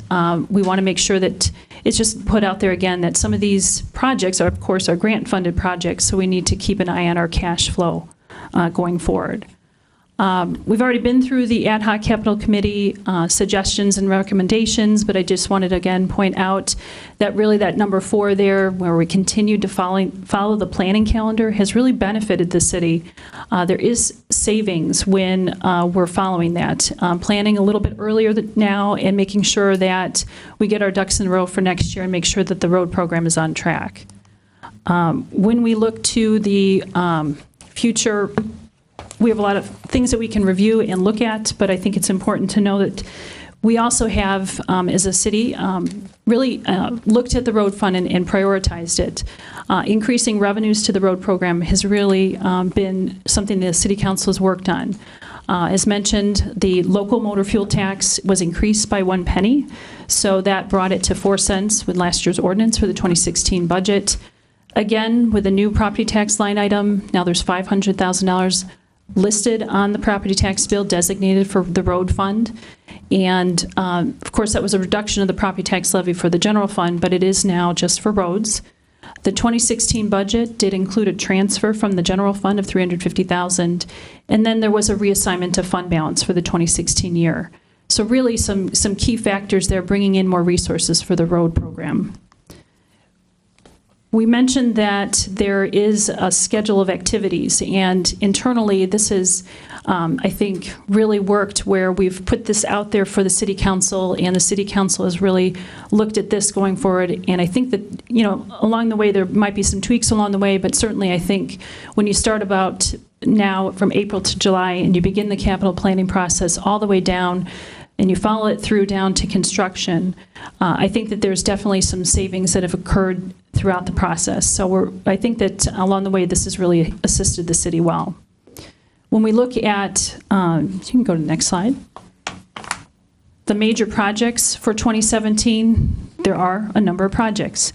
we want to make sure that it's just put out there again that some of these projects are, of course, are grant-funded projects, so we need to keep an eye on our cash flow going forward. We've already been through the Ad Hoc Capital Committee suggestions and recommendations, but I just wanted to again point out that really that number 4 there, where we continue to follow the planning calendar, has really benefited the city. There is savings when we're following that. Planning a little bit earlier now and making sure that we get our ducks in a row for next year and make sure that the road program is on track. When we look to the future, we have a lot of things that we can review and look at, but I think it's important to know that we also have, as a city, really looked at the road fund and prioritized it. Increasing revenues to the road program has really been something the City Council has worked on. As mentioned, the local motor fuel tax was increased by 1 penny, so that brought it to 4 cents with last year's ordinance for the 2016 budget. Again, with a new property tax line item, now there's $500,000 listed on the property tax bill designated for the road fund. And of course, that was a reduction of the property tax levy for the general fund, but it is now just for roads. The 2016 budget did include a transfer from the general fund of $350,000, and then there was a reassignment of fund balance for the 2016 year. So really some key factors there, bringing in more resources for the road program. We mentioned that there is a schedule of activities, and internally this is, I think, really worked where we've put this out there for the City Council, and the City Council has really looked at this going forward. And I think that, you know, along the way there might be some tweaks along the way, but certainly I think when you start about now from April to July and you begin the capital planning process all the way down, and you follow it through down to construction, I think that there's definitely some savings that have occurred throughout the process. So I think that along the way, this has really assisted the city well. When we look at, you can go to the next slide. The major projects for 2017, there are a number of projects.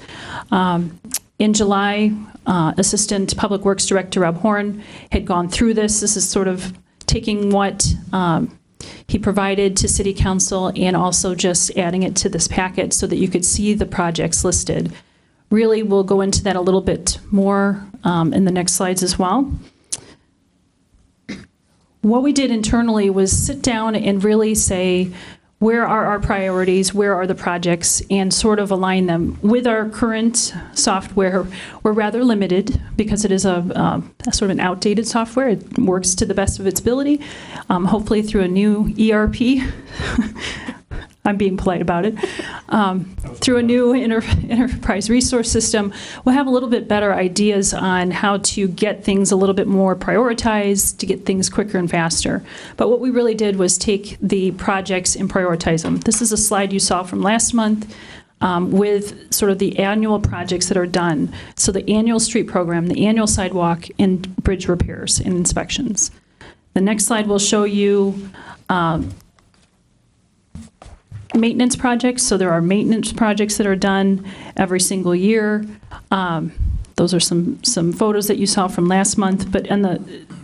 In July, Assistant Public Works Director Rob Horn had gone through this. This is sort of taking what he provided to City Council and also just adding it to this packet so that you could see the projects listed. Really, we'll go into that a little bit more in the next slides as well. What we did internally was sit down and really say, where are our priorities, where are the projects, and sort of align them. With our current software, we're rather limited because it is a sort of an outdated software. It works to the best of its ability. Hopefully through a new ERP, I'm being polite about it, through a new enterprise resource system, we'll have a little bit better ideas on how to get things a little bit more prioritized, to get things quicker and faster. But what we really did was take the projects and prioritize them. This is a slide you saw from last month with sort of the annual projects that are done. So the annual street program, the annual sidewalk, and bridge repairs and inspections. The next slide will show you maintenance projects. So there are maintenance projects that are done every single year. Those are some photos that you saw from last month. But and the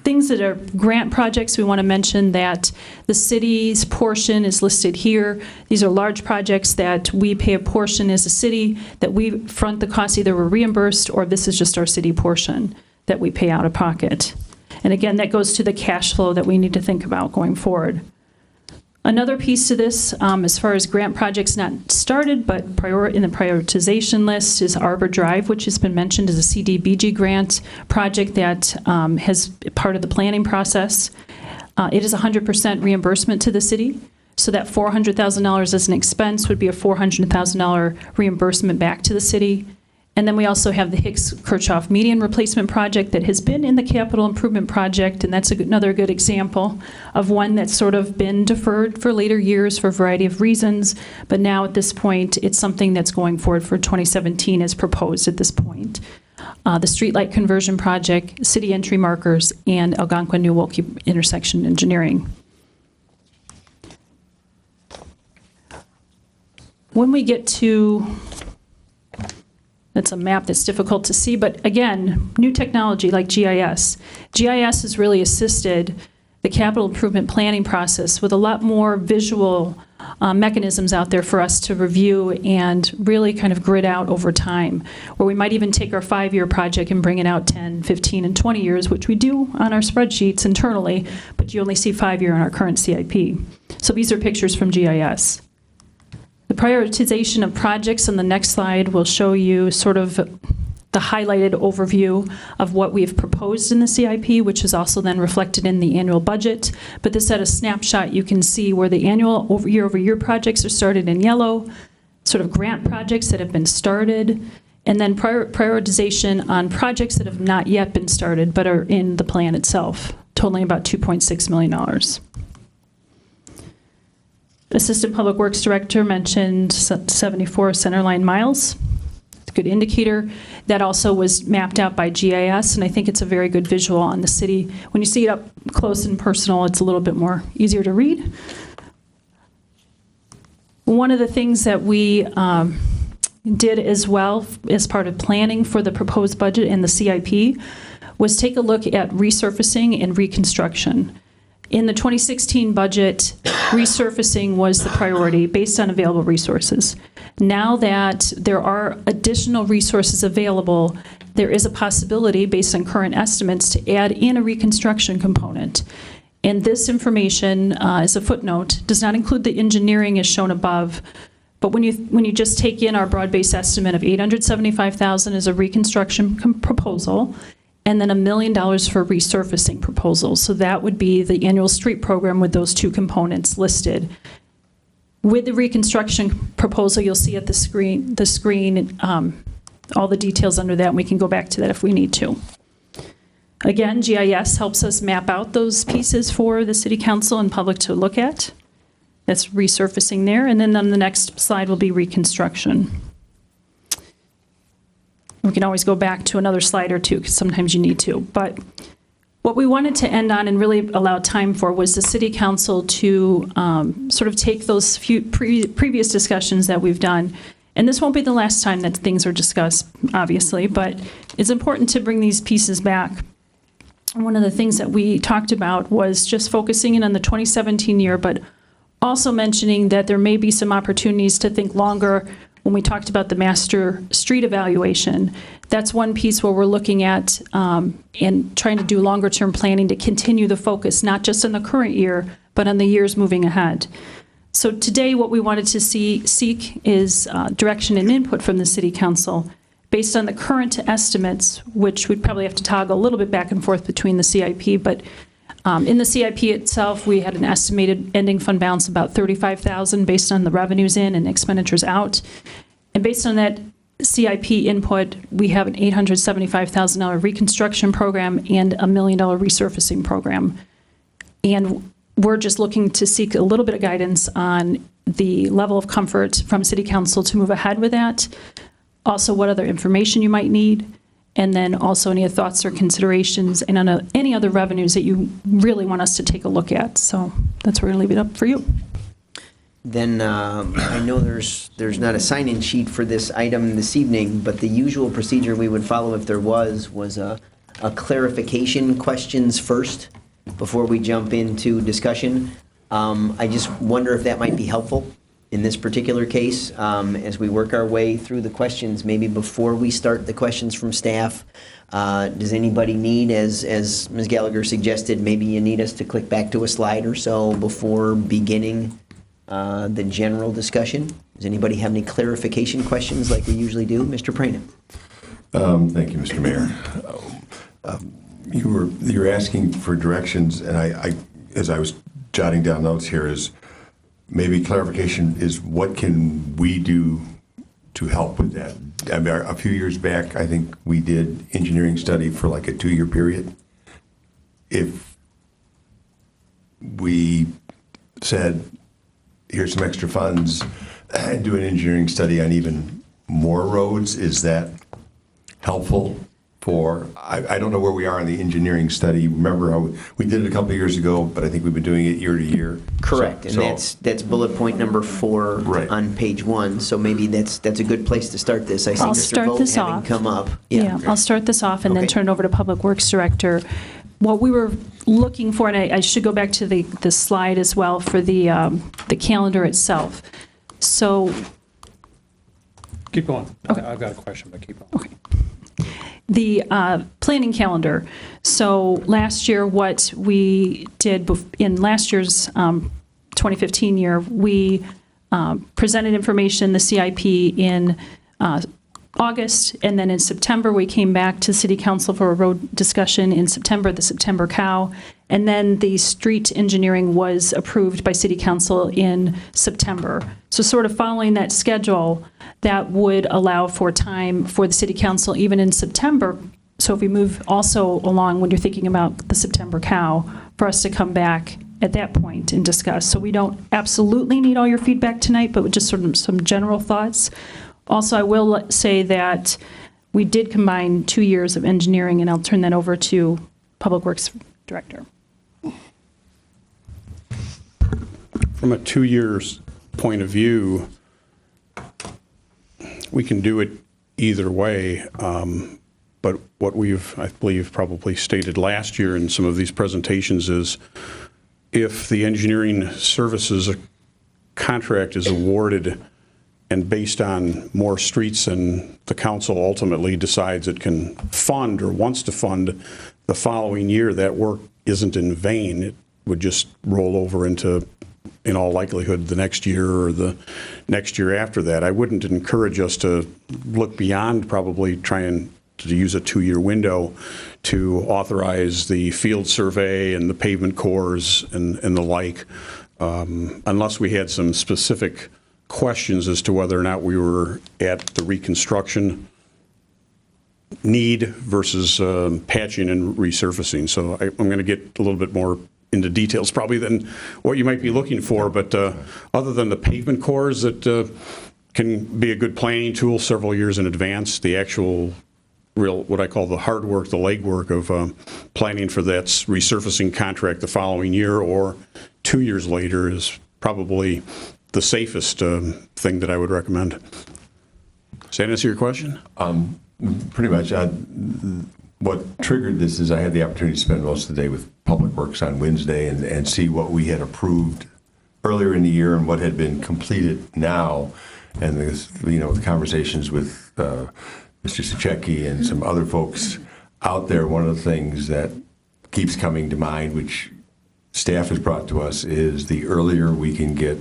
things that are grant projects, we want to mention that the city's portion is listed here. These are large projects that we pay a portion as a city, that we front the cost, either we're reimbursed or this is just our city portion that we pay out of pocket. And again, that goes to the cash flow that we need to think about going forward. Another piece to this, as far as grant projects not started, but in the prioritization list, is Arbor Drive, which has been mentioned as a CDBG grant project that has part of the planning process. It is 100% reimbursement to the city, so that $400,000 as an expense would be a $400,000 reimbursement back to the city. And then we also have the Hicks-Kirchhoff median replacement project that has been in the capital improvement project, and that's another good example of one that's sort of been deferred for later years for a variety of reasons, but now at this point, it's something that's going forward for 2017 as proposed at this point. The streetlight conversion project, city entry markers, and Algonquin-New Wilkie intersection engineering. When we get to It's a map that's difficult to see, but again, new technology like GIS. GIS has really assisted the capital improvement planning process with a lot more visual mechanisms out there for us to review and really kind of grid out over time, where we might even take our 5-year project and bring it out 10, 15, and 20 years, which we do on our spreadsheets internally, but you only see 5-year in our current CIP. So these are pictures from GIS. The prioritization of projects on the next slide will show you sort of the highlighted overview of what we've proposed in the CIP, which is also then reflected in the annual budget. But this at a snapshot, you can see where the annual year-over-year projects are started in yellow, sort of grant projects that have been started, and then prioritization on projects that have not yet been started but are in the plan itself, totaling about $2.6 million. Assistant Public Works Director mentioned 74 centerline miles. It's a good indicator. That also was mapped out by GIS, and I think it's a very good visual on the city. When you see it up close and personal, it's a little bit more easier to read. One of the things that we did as well as part of planning for the proposed budget and the CIP was take a look at resurfacing and reconstruction. In the 2016 budget, resurfacing was the priority based on available resources. Now that there are additional resources available, there is a possibility, based on current estimates, to add in a reconstruction component. And this information, as a footnote, does not include the engineering as shown above. But when you just take in our broad-based estimate of $875,000 as a reconstruction proposal, and then $1 million for resurfacing proposals. So that would be the annual street program with those two components listed. With the reconstruction proposal, you'll see at the screen all the details under that, and we can go back to that if we need to. Again, GIS helps us map out those pieces for the City Council and public to look at. That's resurfacing there, and then on the next slide will be reconstruction. We can always go back to another slide or two because sometimes you need to. But what we wanted to end on and really allow time for was the City Council to sort of take those few previous discussions that we've done. And this won't be the last time that things are discussed, obviously, but it's important to bring these pieces back. One of the things that we talked about was just focusing in on the 2017 year, but also mentioning that there may be some opportunities to think longer. When we talked about the master street evaluation, that's one piece where we're looking at and trying to do longer term planning to continue the focus, not just on the current year, but on the years moving ahead. So today, what we wanted to seek is direction and input from the City Council based on the current estimates, which we'd probably have to toggle a little bit back and forth between the CIP, but in the CIP itself, we had an estimated ending fund balance of about $35,000 based on the revenues in and expenditures out. And based on that CIP input, we have an $875,000 reconstruction program and a $1 million resurfacing program. And we're just looking to seek a little bit of guidance on the level of comfort from City Council to move ahead with that. Also, what other information you might need, and then also any thoughts or considerations and on any other revenues that you really want us to take a look at. So that's where we're going to leave it up for you. Then I know there's not a sign-in sheet for this item this evening, but the usual procedure we would follow if there was a clarification questions first before we jump into discussion. I just wonder if that might be helpful in this particular case as we work our way through the questions, maybe before we start the questions from staff. Does anybody need, as Ms. Gallagher suggested, maybe you need us to click back to a slide or so before beginning the general discussion? Does anybody have any clarification questions like we usually do? Mr. Prana. Thank you, Mr. Mayor. You were asking for directions, and I, as I was jotting down notes here, is maybe clarification is what can we do to help with that? I mean, a few years back, I think we did engineering study for like a 2-year period. If we said, here's some extra funds and do an engineering study on even more roads, is that helpful? I don't know where we are in the engineering study. Remember how we did it a couple of years ago, but I think we've been doing it year to year. Correct, So- and that's bullet point number 4 Right. on page 1. So maybe that's a good place to start this. I see I'll Mr. start Vogt this having off. come up. Yeah, I'll start this off and then Okay. turn it over to Public Works Director. What we were looking for, and I should go back to the slide as well for the calendar itself. So, Keep going. Okay. I've got a question, but keep going. okay. The planning calendar. So last year, what we did in last year's 2015 year, we presented information, the CIP, in August, and then in September, we came back to City Council for a road discussion in September, the September COW, and then the street engineering was approved by City Council in September. So sort of following that schedule, that would allow for time for the City Council even in September. So if we move also along when you're thinking about the September COW, for us to come back at that point and discuss. So we don't absolutely need all your feedback tonight, but just sort of some general thoughts. Also, I will say that we did combine 2 years of engineering, and I'll turn that over to Public Works Director. From a 2 years point of view, we can do it either way. But what we've, I believe, probably stated last year in some of these presentations is if the engineering services contract is awarded and based on more streets than the council ultimately decides it can fund or wants to fund the following year, that work isn't in vain. It would just roll over into, in all likelihood, the next year or the next year after that. I wouldn't encourage us to look beyond probably trying to use a 2-year window to authorize the field survey and the pavement cores and the like, unless we had some specific questions as to whether or not we were at the reconstruction need versus patching and resurfacing. So I'm going to get a little bit more into details probably than what you might be looking for, but other than the pavement cores that can be a good planning tool several years in advance, the actual real, what I call the hard work, the legwork of planning for that resurfacing contract the following year or 2 years later is probably the safest thing that I would recommend. Does that answer your question? Pretty much. What triggered this is I had the opportunity to spend most of the day with Public Works on Wednesday and see what we had approved earlier in the year and what had been completed now. And the conversations with Mr. Sachecki and some other folks out there, one of the things that keeps coming to mind, which staff has brought to us is the earlier we can get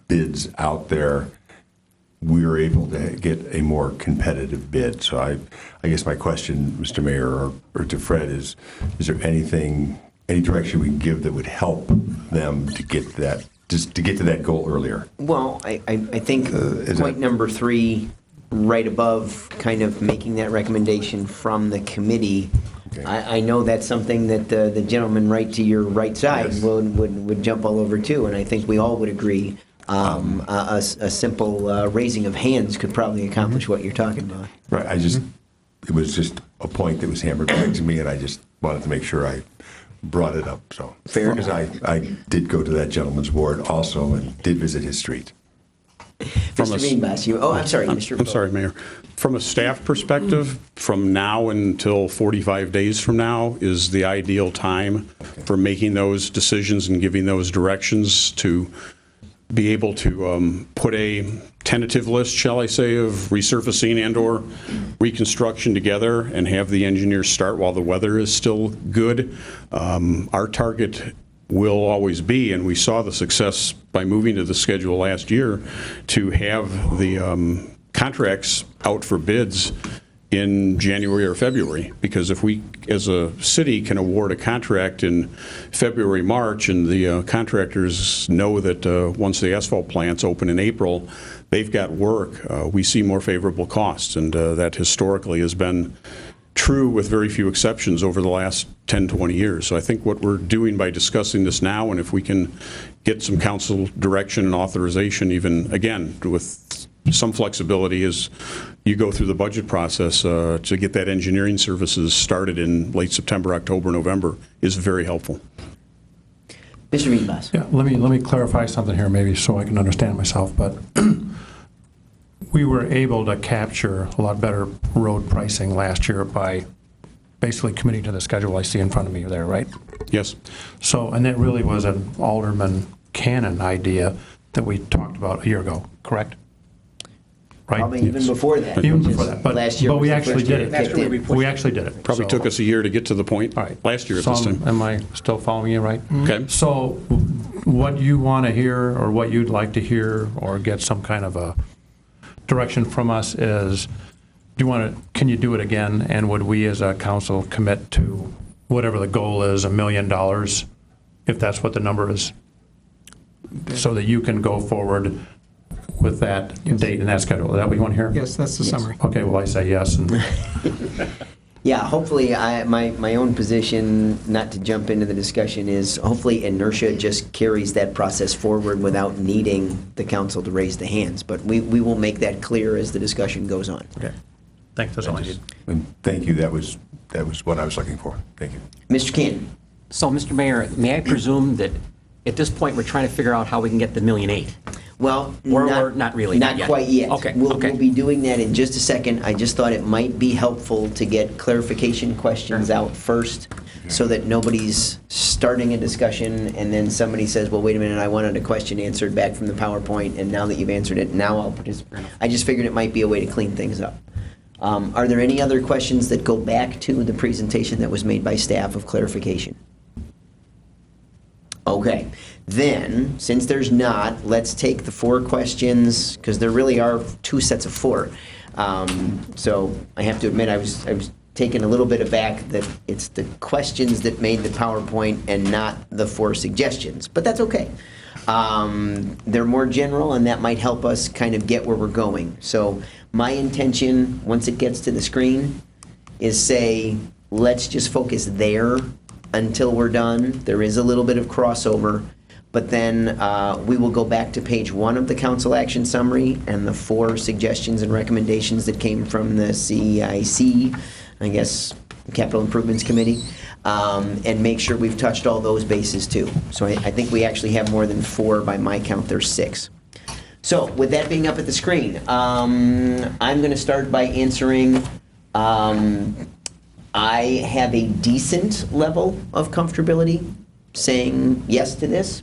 bids out there, we're able to get a more competitive bid. So I guess my question, Mr. Mayor, or to Fred, is there any direction we can give that would help them to get that, just to get to that goal earlier? Well, I think point number 3, right above, kind of making that recommendation from the committee. Okay. I know that's something that the gentleman right to your right side Yes. would jump all over too, and I think we all would agree. A simple raising of hands could probably accomplish what you're talking about. Right, it was just a point that was hammered back to me, and I just wanted to make sure I brought it up, so. Fair Because I did go to that gentleman's ward also and did visit his street. Mr. Veenbaas, I'm sorry, Mr. I'm sorry, Mayor. From a staff perspective, from now until 45 days from now is the ideal time for making those decisions and giving those directions to be able to put a tentative list, shall I say, of resurfacing and/or reconstruction together and have the engineers start while the weather is still good. Our target will always be, and we saw the success by moving to the schedule last year, to have the contracts out for bids in January or February, because if we, as a city, can award a contract in February, March, and the contractors know that once the asphalt plants open in April, they've got work, we see more favorable costs, and that historically has been true with very few exceptions over the last 10, 20 years. So I think what we're doing by discussing this now, and if we can get some council direction and authorization, even, again, with some flexibility as you go through the budget process to get that engineering services started in late September, October, November, is very helpful. Mr. Veenbaas. Yeah, let me clarify something here, maybe so I can understand myself, but we were able to capture a lot better road pricing last year by basically committing to the schedule I see in front of me there, right? Yes. So, and that really was an Alderman Cannon idea that we talked about a year ago, correct? Right? Probably even before that. Even which before is that, but last year but was we the actually first year did kicked in. it. We actually did it. Probably So- took us a year to get to the point All right. last year at So this time. am I still following you right? Okay. So what you want to hear, or what you'd like to hear, or get some kind of a direction from us is, can you do it again? And would we as a council commit to whatever the goal is, $1 million, if that's what the number is? So that you can go forward with that date and that schedule. Is that what you want to hear? Yes, that's the summary. Okay, well, I say yes. And Yeah, hopefully, my own position, not to jump into the discussion, is hopefully inertia just carries that process forward without needing the council to raise the hands. But we will make that clear as the discussion goes on. okay, thanks, that's all I need. And thank you, that was what I was looking for. Thank you. Mr. Cannon. So, Mr. Mayor, may I presume that at this point, we're trying to figure out how we can get the $1.8 million? Well, Or not really, Not not yet. quite yet. Okay, We'll okay. be doing that in just a second. I just thought it might be helpful to get clarification questions out first, so that nobody's starting a discussion and then somebody says, well, wait a minute, I wanted a question answered back from the PowerPoint, and now that you've answered it, now I'll participate. I just figured it might be a way to clean things up. Are there any other questions that go back to the presentation that was made by staff of clarification? Okay, then, since there's not, let's take the 4 questions, because there really are 2 sets of 4. So I have to admit, I was taken a little bit aback that it's the questions that made the PowerPoint and not the 4 suggestions, but that's okay. They're more general, and that might help us kind of get where we're going. So my intention, once it gets to the screen, is say, let's just focus there until we're done. There is a little bit of crossover, but then we will go back to page 1 of the council action summary and the 4 suggestions and recommendations that came from the CIC, I guess, Capital Improvements Committee, and make sure we've touched all those bases too. So I think we actually have more than 4. By my count, there's 6. So with that being up at the screen, I'm going to start by answering. I have a decent level of comfortability saying yes to this.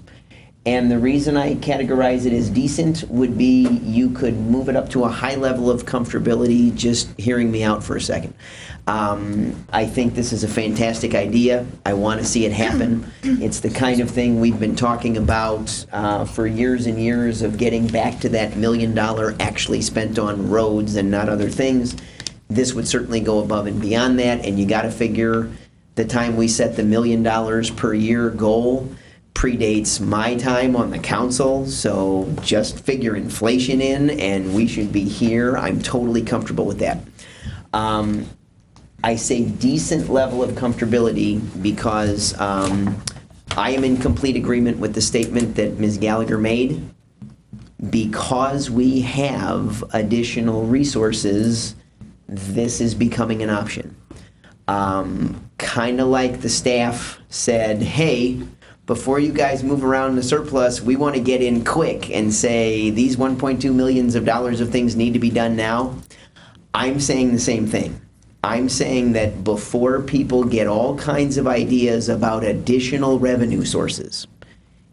And the reason I categorize it as decent would be you could move it up to a high level of comfortability just hearing me out for a second. I think this is a fantastic idea. I want to see it happen. It's the kind of thing we've been talking about for years and years, of getting back to that $1 million actually spent on roads and not other things. This would certainly go above and beyond that, and you got to figure the time we set the $1 million per year goal predates my time on the council, so just figure inflation in and we should be here. I'm totally comfortable with that. I say decent level of comfortability because I am in complete agreement with the statement that Ms. Gallagher made. Because we have additional resources, this is becoming an option. Kind of like the staff said, hey, before you guys move around the surplus, we want to get in quick and say these $1.2 million of things need to be done now. I'm saying the same thing. I'm saying that before people get all kinds of ideas about additional revenue sources,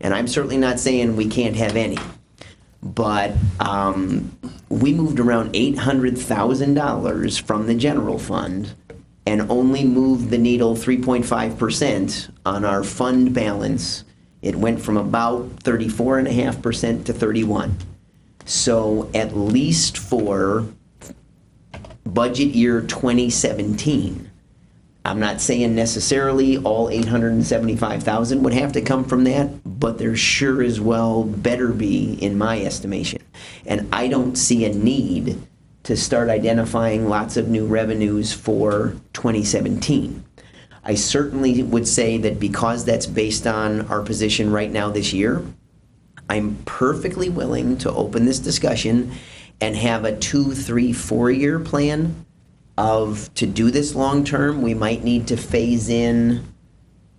and I'm certainly not saying we can't have any, but we moved around $800,000 from the general fund and only moved the needle 3.5% on our fund balance. It went from about 34.5% to 31%. So at least for budget year 2017, I'm not saying necessarily all $875,000 would have to come from that, but there sure as well better be, in my estimation. And I don't see a need to start identifying lots of new revenues for 2017. I certainly would say that because that's based on our position right now this year, I'm perfectly willing to open this discussion and have a 2, 3, 4-year plan of, to do this long term, we might need to phase in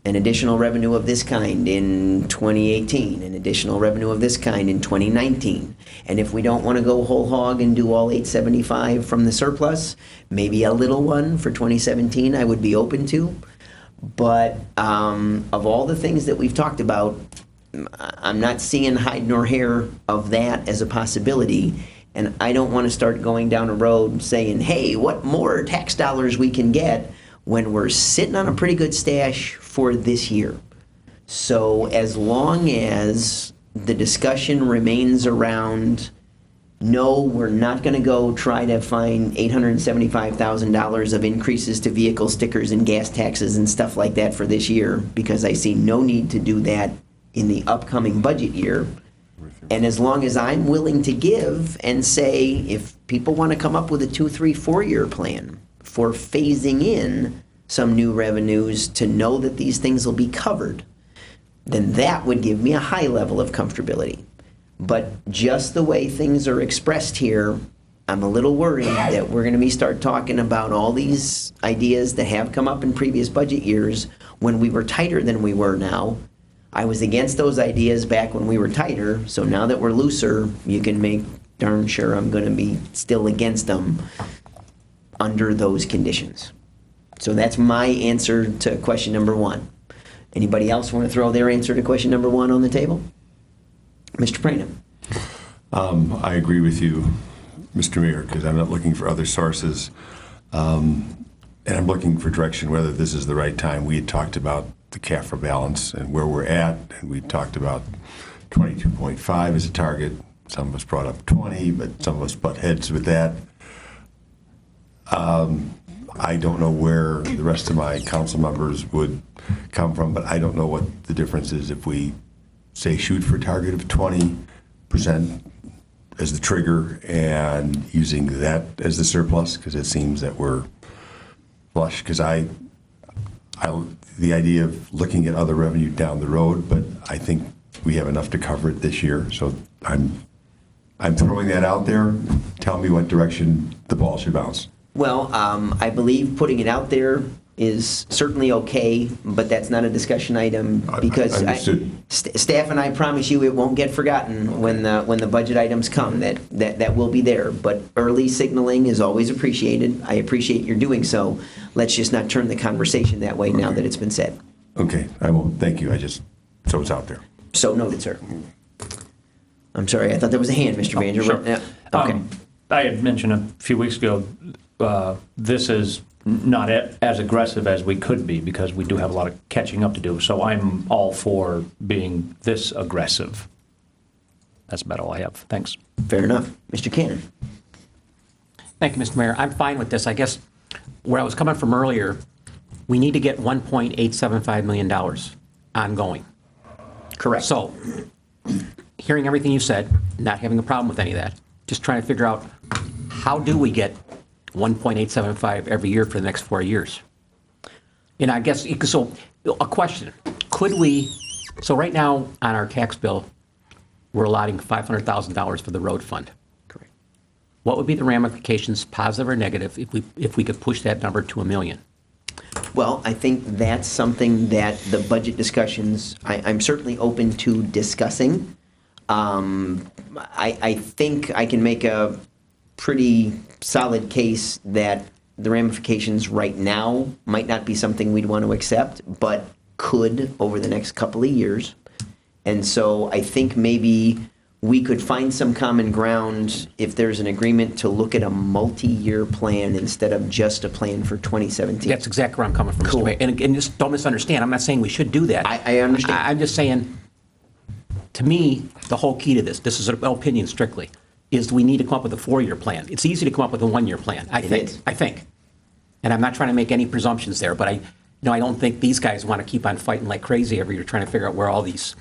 an additional revenue of this kind in 2018, an additional revenue of this kind in 2019. And if we don't want to go whole hog and do all 875 from the surplus, maybe a little one for 2017 I would be open to. But of all the things that we've talked about, I'm not seeing hide nor hair of that as a possibility. And I don't want to start going down a road saying, hey, what more tax dollars we can get, when we're sitting on a pretty good stash for this year. So as long as the discussion remains around, no, we're not going to go try to find $875,000 of increases to vehicle stickers and gas taxes and stuff like that for this year, because I see no need to do that in the upcoming budget year. And as long as I'm willing to give and say, if people want to come up with a 2, 3, 4-year plan for phasing in some new revenues to know that these things will be covered, then that would give me a high level of comfortability. But just the way things are expressed here, I'm a little worried that we're going to start talking about all these ideas that have come up in previous budget years when we were tighter than we were now. I was against those ideas back when we were tighter, so now that we're looser, you can make darn sure I'm going to be still against them under those conditions. So that's my answer to question number 1. Anybody else want to throw their answer to question number 1 on the table? Mr. Prana. I agree with you, Mr. Mayor, because I'm not looking for other sources. And I'm looking for direction, whether this is the right time. We had talked about the CAFRA balance and where we're at, and we talked about 22.5 as a target. Some of us brought up 20, but some of us butt heads with that. I don't know where the rest of my council members would come from, but I don't know what the difference is if we say shoot for a target of 20% as the trigger and using that as the surplus, because it seems that we're flush. Because the idea of looking at other revenue down the road, but I think we have enough to cover it this year. So I'm throwing that out there. Tell me what direction the ball should bounce. Well, I believe putting it out there is certainly okay, but that's not a discussion item because staff and I promise you it won't get forgotten when the budget items come. That will be there. But early signaling is always appreciated. I appreciate your doing so. Let's just not turn the conversation that way now that it's been said. Okay, I won't. Thank you. So it's out there. So noted, sir. I'm sorry, I thought there was a hand, Mr. Manager. Sure. but, yeah, Okay. I had mentioned a few weeks ago, this is not as aggressive as we could be because we do have a lot of catching up to do. So I'm all for being this aggressive. That's about all I have. Thanks. Fair enough. Mr. Cannon. Thank you, Mr. Mayor. I'm fine with this. I guess where I was coming from earlier, we need to get $1.875 million ongoing. Correct. So, hearing everything you said, not having a problem with any of that, just trying to figure out how do we get 1.875 every year for the next 4 years? And I guess, so a question, could we, so right now on our tax bill, we're allotting $500,000 for the road fund. Correct. What would be the ramifications, positive or negative, if we could push that number to $1 million? Well, I think that's something that the budget discussions, I'm certainly open to discussing. I think I can make a pretty solid case that the ramifications right now might not be something we'd want to accept, but could over the next couple of years. And so I think maybe we could find some common ground if there's an agreement to look at a multi-year plan instead of just a plan for 2017. That's exactly where I'm coming from, Cool. Mr. Mayor. And just don't misunderstand, I'm not saying we should do that. I understand. I'm just saying, to me, the whole key to this is an opinion strictly, is we need to come up with a 4-year plan. It's easy to come up with a 1-year plan, I think. And I'm not trying to make any presumptions there, but I don't think these guys want to keep on fighting like crazy every year trying to figure out where all these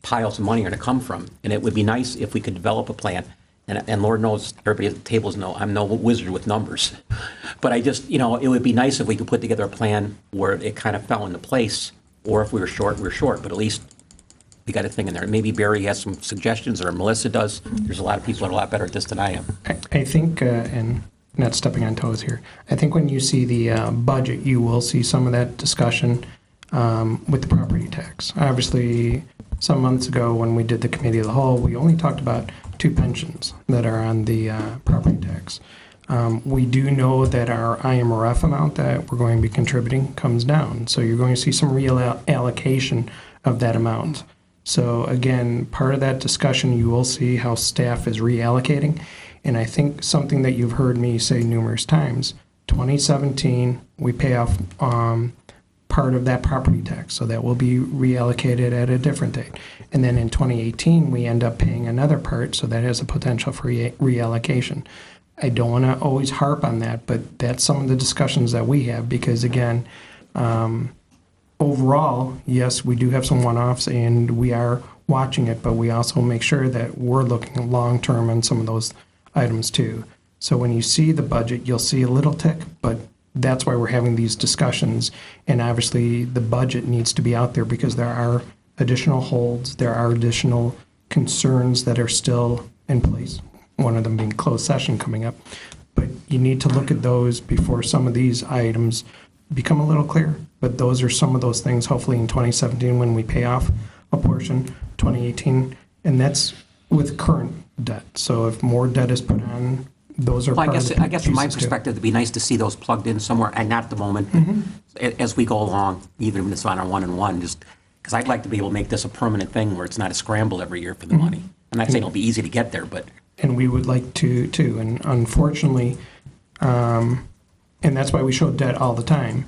piles of money are going to come from. And it would be nice if we could develop a plan. And Lord knows, everybody at the tables know, I'm no wizard with numbers. But I just, it would be nice if we could put together a plan where it kind of fell into place. Or if we were short, but at least we got a thing in there. Maybe Barry has some suggestions, or Melissa does. There's a lot of people that are a lot better at this than I am. I think, and not stepping on toes here, I think when you see the budget, you will see some of that discussion with the property tax. Obviously, some months ago when we did the committee of the whole, we only talked about 2 pensions that are on the property tax. We do know that our IMRF amount that we're going to be contributing comes down. So you're going to see some real allocation of that amount. So again, part of that discussion, you will see how staff is reallocating. And I think something that you've heard me say numerous times, 2017, we pay off part of that property tax. So that will be reallocated at a different date. And then in 2018, we end up paying another part. So that has a potential for reallocation. I don't want to always harp on that, but that's some of the discussions that we have because, again, overall, yes, we do have some one-offs and we are watching it, but we also make sure that we're looking long-term on some of those items too. So when you see the budget, you'll see a little tick, but that's why we're having these discussions. And obviously, the budget needs to be out there because there are additional holds, there are additional concerns that are still in place. One of them being closed session coming up. But you need to look at those before some of these items become a little clear. But those are some of those things, hopefully in 2017 when we pay off a portion, 2018, and that's with current debt. So if more debt is put on, those are Well, part of the I guess from my pieces too. perspective, it'd be nice to see those plugged in somewhere, and not at the moment, as we go along, even if it's on our one-on-one, just because I'd like to be able to make this a permanent thing where it's not a scramble every year for the money. I'm not saying it'll be easy to get there, but And we would like to too. And unfortunately, and that's why we show debt all the time.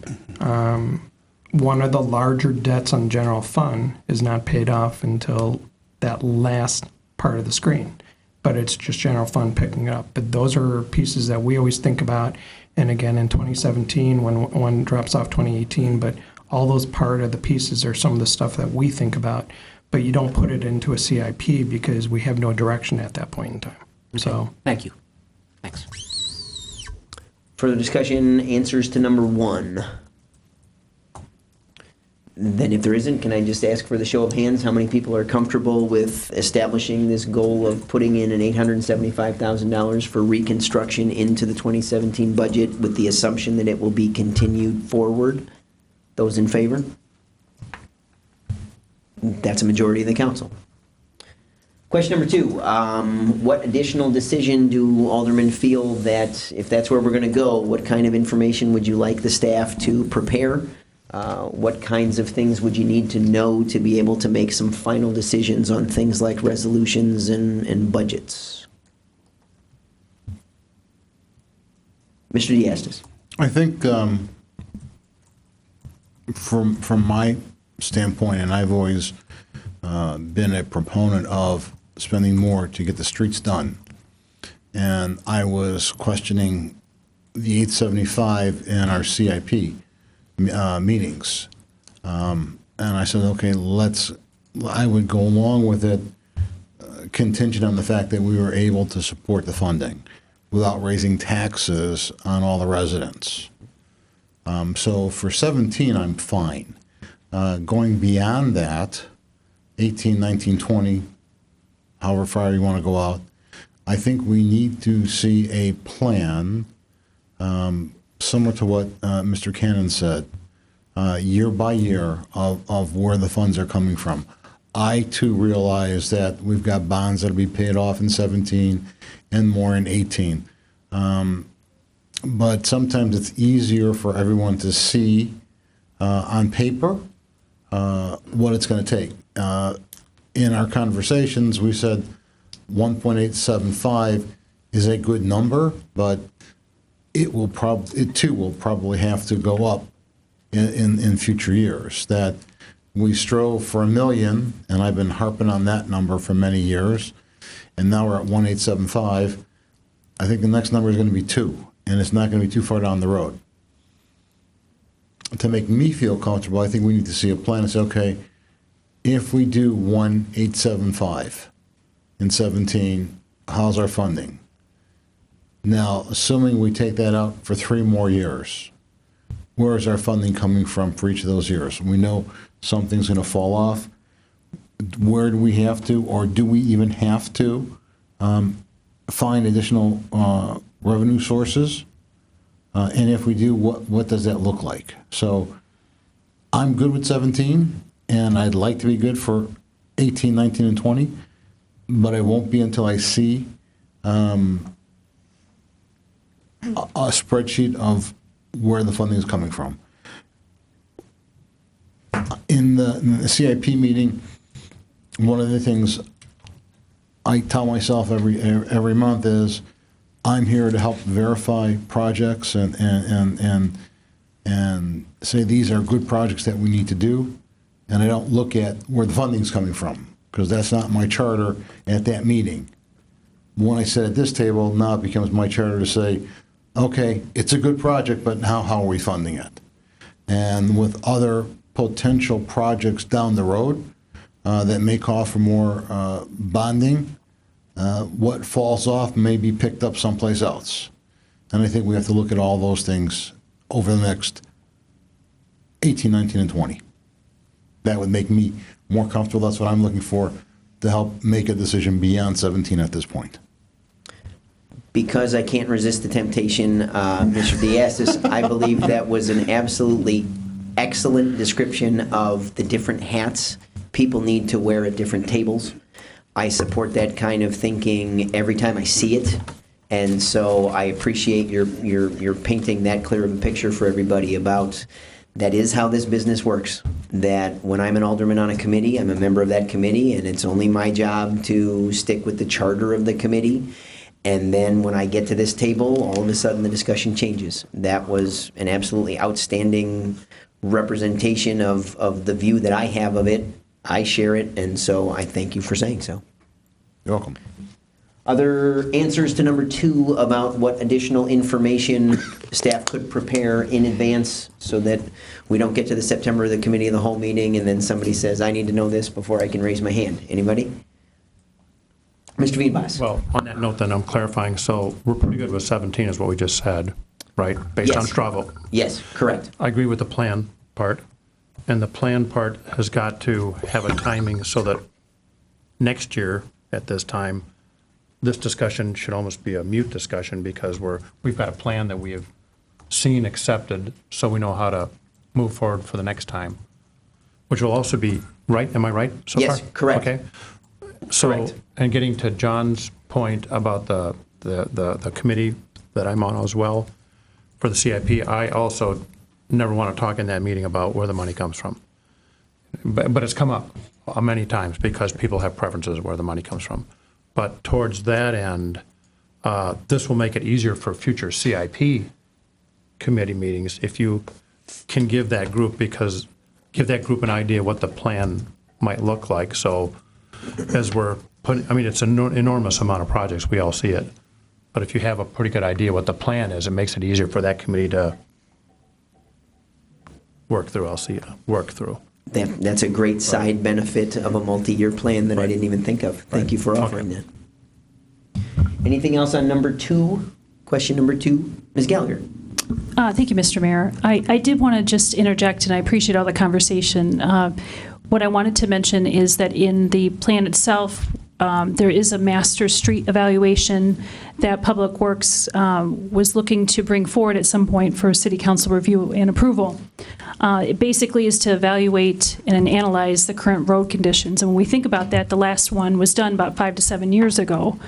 One of the larger debts on general fund is not paid off until that last part of the screen. But it's just general fund picking it up. But those are pieces that we always think about. And again, in 2017, when one drops off 2018, but all those part of the pieces are some of the stuff that we think about. But you don't put it into a CIP because we have no direction at that point in time. So thank you. Thanks. Further discussion, answers to number 1. Then if there isn't, can I just ask for the show of hands, how many people are comfortable with establishing this goal of putting in an $875,000 for reconstruction into the 2017 budget with the assumption that it will be continued forward? Those in favor? That's a majority of the council. Question number 2, what additional decision do aldermen feel that, if that's where we're going to go, what kind of information would you like the staff to prepare What kinds of things would you need to know to be able to make some final decisions on things like resolutions and budgets? Mr. Diastis. I think from my standpoint, and I've always been a proponent of spending more to get the streets done. And I was questioning the 875 in our CIP meetings. And I said, okay, I would go along with it contingent on the fact that we were able to support the funding without raising taxes on all the residents. So for 17, I'm fine. Going beyond that, 18, 19, 20, however far you want to go out, I think we need to see a plan similar to what Mr. Cannon said, year by year of where the funds are coming from. I, too, realize that we've got bonds that will be paid off in 17 and more in 18. But sometimes it's easier for everyone to see on paper what it's going to take. In our conversations, we said 1.875 is a good number, but it too will probably have to go up in future years. That we strove for $1 million, and I've been harping on that number for many years, and now we're at 1.875. I think the next number is going to be 2, and it's not going to be too far down the road. To make me feel comfortable, I think we need to see a plan and say, okay, if we do 1.875 in 17, how's our funding? Now, assuming we take that out for 3 more years, where is our funding coming from for each of those years? We know something's going to fall off. Where do we have to, or do we even have to, find additional revenue sources? And if we do, what does that look like? So I'm good with 17, and I'd like to be good for 18, 19, and 20, but it won't be until I see a spreadsheet of where the funding is coming from. In the CIP meeting, one of the things I tell myself every month is I'm here to help verify projects and say these are good projects that we need to do, and I don't look at where the funding's coming from, because that's not my charter at that meeting. When I sit at this table, now it becomes my charter to say, okay, it's a good project, but now how are we funding it? And with other potential projects down the road that may call for more bonding, what falls off may be picked up someplace else. And I think we have to look at all those things over the next 18, 19, and 20. That would make me more comfortable. That's what I'm looking for to help make a decision beyond 17 at this point. Because I can't resist the temptation, Mr. Diastis, I believe that was an absolutely excellent description of the different hats people need to wear at different tables. I support that kind of thinking every time I see it, and so I appreciate your painting that clear of a picture for everybody about that is how this business works. That when I'm an alderman on a committee, I'm a member of that committee, and it's only my job to stick with the charter of the committee. And then when I get to this table, all of a sudden the discussion changes. That was an absolutely outstanding representation of the view that I have of it. I share it, and so I thank you for saying so. You're welcome. Other answers to number 2 about what additional information staff could prepare in advance so that we don't get to the September of the committee of the whole meeting and then somebody says, I need to know this before I can raise my hand. Anybody? Mr. Veenbaas. Well, on that note, then I'm clarifying. So we're pretty good with 17 is what we just said, right? Based on Stravo. Yes, correct. I agree with the plan part. And the plan part has got to have a timing so that next year at this time, this discussion should almost be a mute discussion because we've got a plan that we have seen accepted so we know how to move forward for the next time, which will also be, right? Am I right so far? Yes, correct. Okay. So, Correct. and getting to John's point about the committee that I'm on as well for the CIP, I also never want to talk in that meeting about where the money comes from. But it's come up many times because people have preferences where the money comes from. But towards that end, this will make it easier for future CIP committee meetings if you can give that group an idea what the plan might look like. So as we're putting, I mean, it's an enormous amount of projects, we all see it. But if you have a pretty good idea what the plan is, it makes it easier for that committee to work through. That's a great side benefit of a multi-year plan that I didn't even think of. Thank you for offering that. Anything else on number 2? Question number 2, Ms. Gallagher. Thank you, Mr. Mayor. I did want to just interject, and I appreciate all the conversation. What I wanted to mention is that in the plan itself, there is a master street evaluation that Public Works was looking to bring forward at some point for City Council review and approval. It basically is to evaluate and analyze the current road conditions. And when we think about that, the last one was done about 5 to 7 years ago.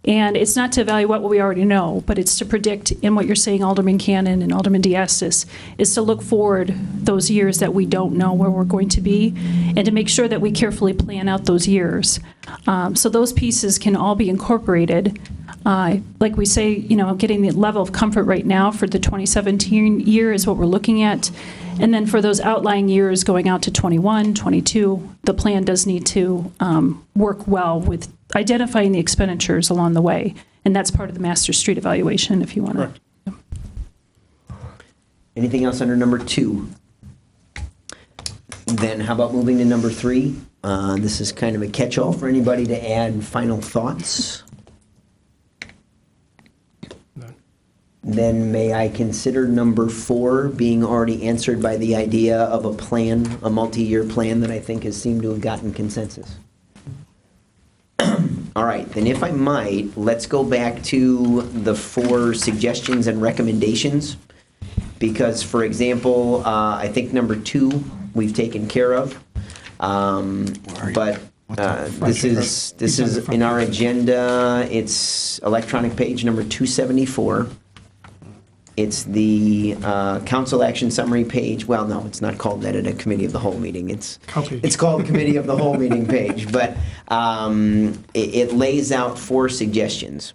And it's not to evaluate what we already know, but it's to predict, in what you're saying, Alderman Cannon and Alderman Diastis, is to look forward those years that we don't know where we're going to be, and to make sure that we carefully plan out those years. So those pieces can all be incorporated. Like we say, getting the level of comfort right now for the 2017 year is what we're looking at. And then for those outlying years going out to 21, 22, the plan does need to work well with identifying the expenditures along the way. And that's part of the master street evaluation, if you want to. Correct. Anything else under number 2? Then how about moving to number 3? This is kind of a catch-all for anybody to add final thoughts. Then may I consider number 4 being already answered by the idea of a plan, a multi-year plan that I think has seemed to have gotten consensus? All right, then if I might, let's go back to the 4 suggestions and recommendations. Because, for example, I think number 2 we've taken care of. But this is in our agenda. It's electronic page number 274. It's the council action summary page. Well, no, it's not called that at a committee of the whole meeting. It's called committee of the whole meeting page. But it lays out 4 suggestions.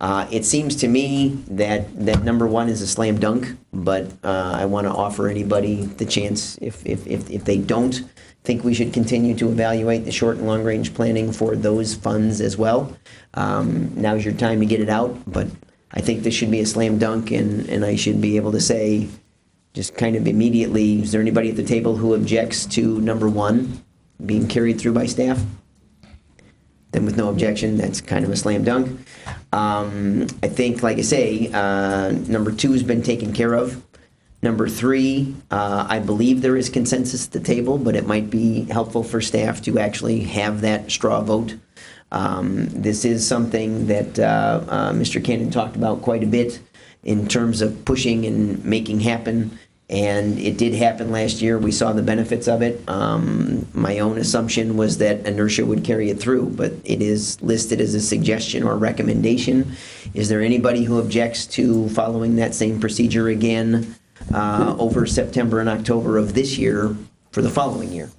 It seems to me that number 1 is a slam dunk, but I want to offer anybody the chance, if they don't think we should continue to evaluate the short and long range planning for those funds as well. Now's your time to get it out, but I think this should be a slam dunk, and I should be able to say, just kind of immediately, is there anybody at the table who objects to number 1 being carried through by staff? Then with no objection, that's kind of a slam dunk. I think, like I say, number 2 has been taken care of. Number 3, I believe there is consensus at the table, but it might be helpful for staff to actually have that straw vote. This is something that Mr. Cannon talked about quite a bit in terms of pushing and making happen, and it did happen last year. We saw the benefits of it. My own assumption was that inertia would carry it through, but it is listed as a suggestion or recommendation. Is there anybody who objects to following that same procedure again over September and October of this year for the following year?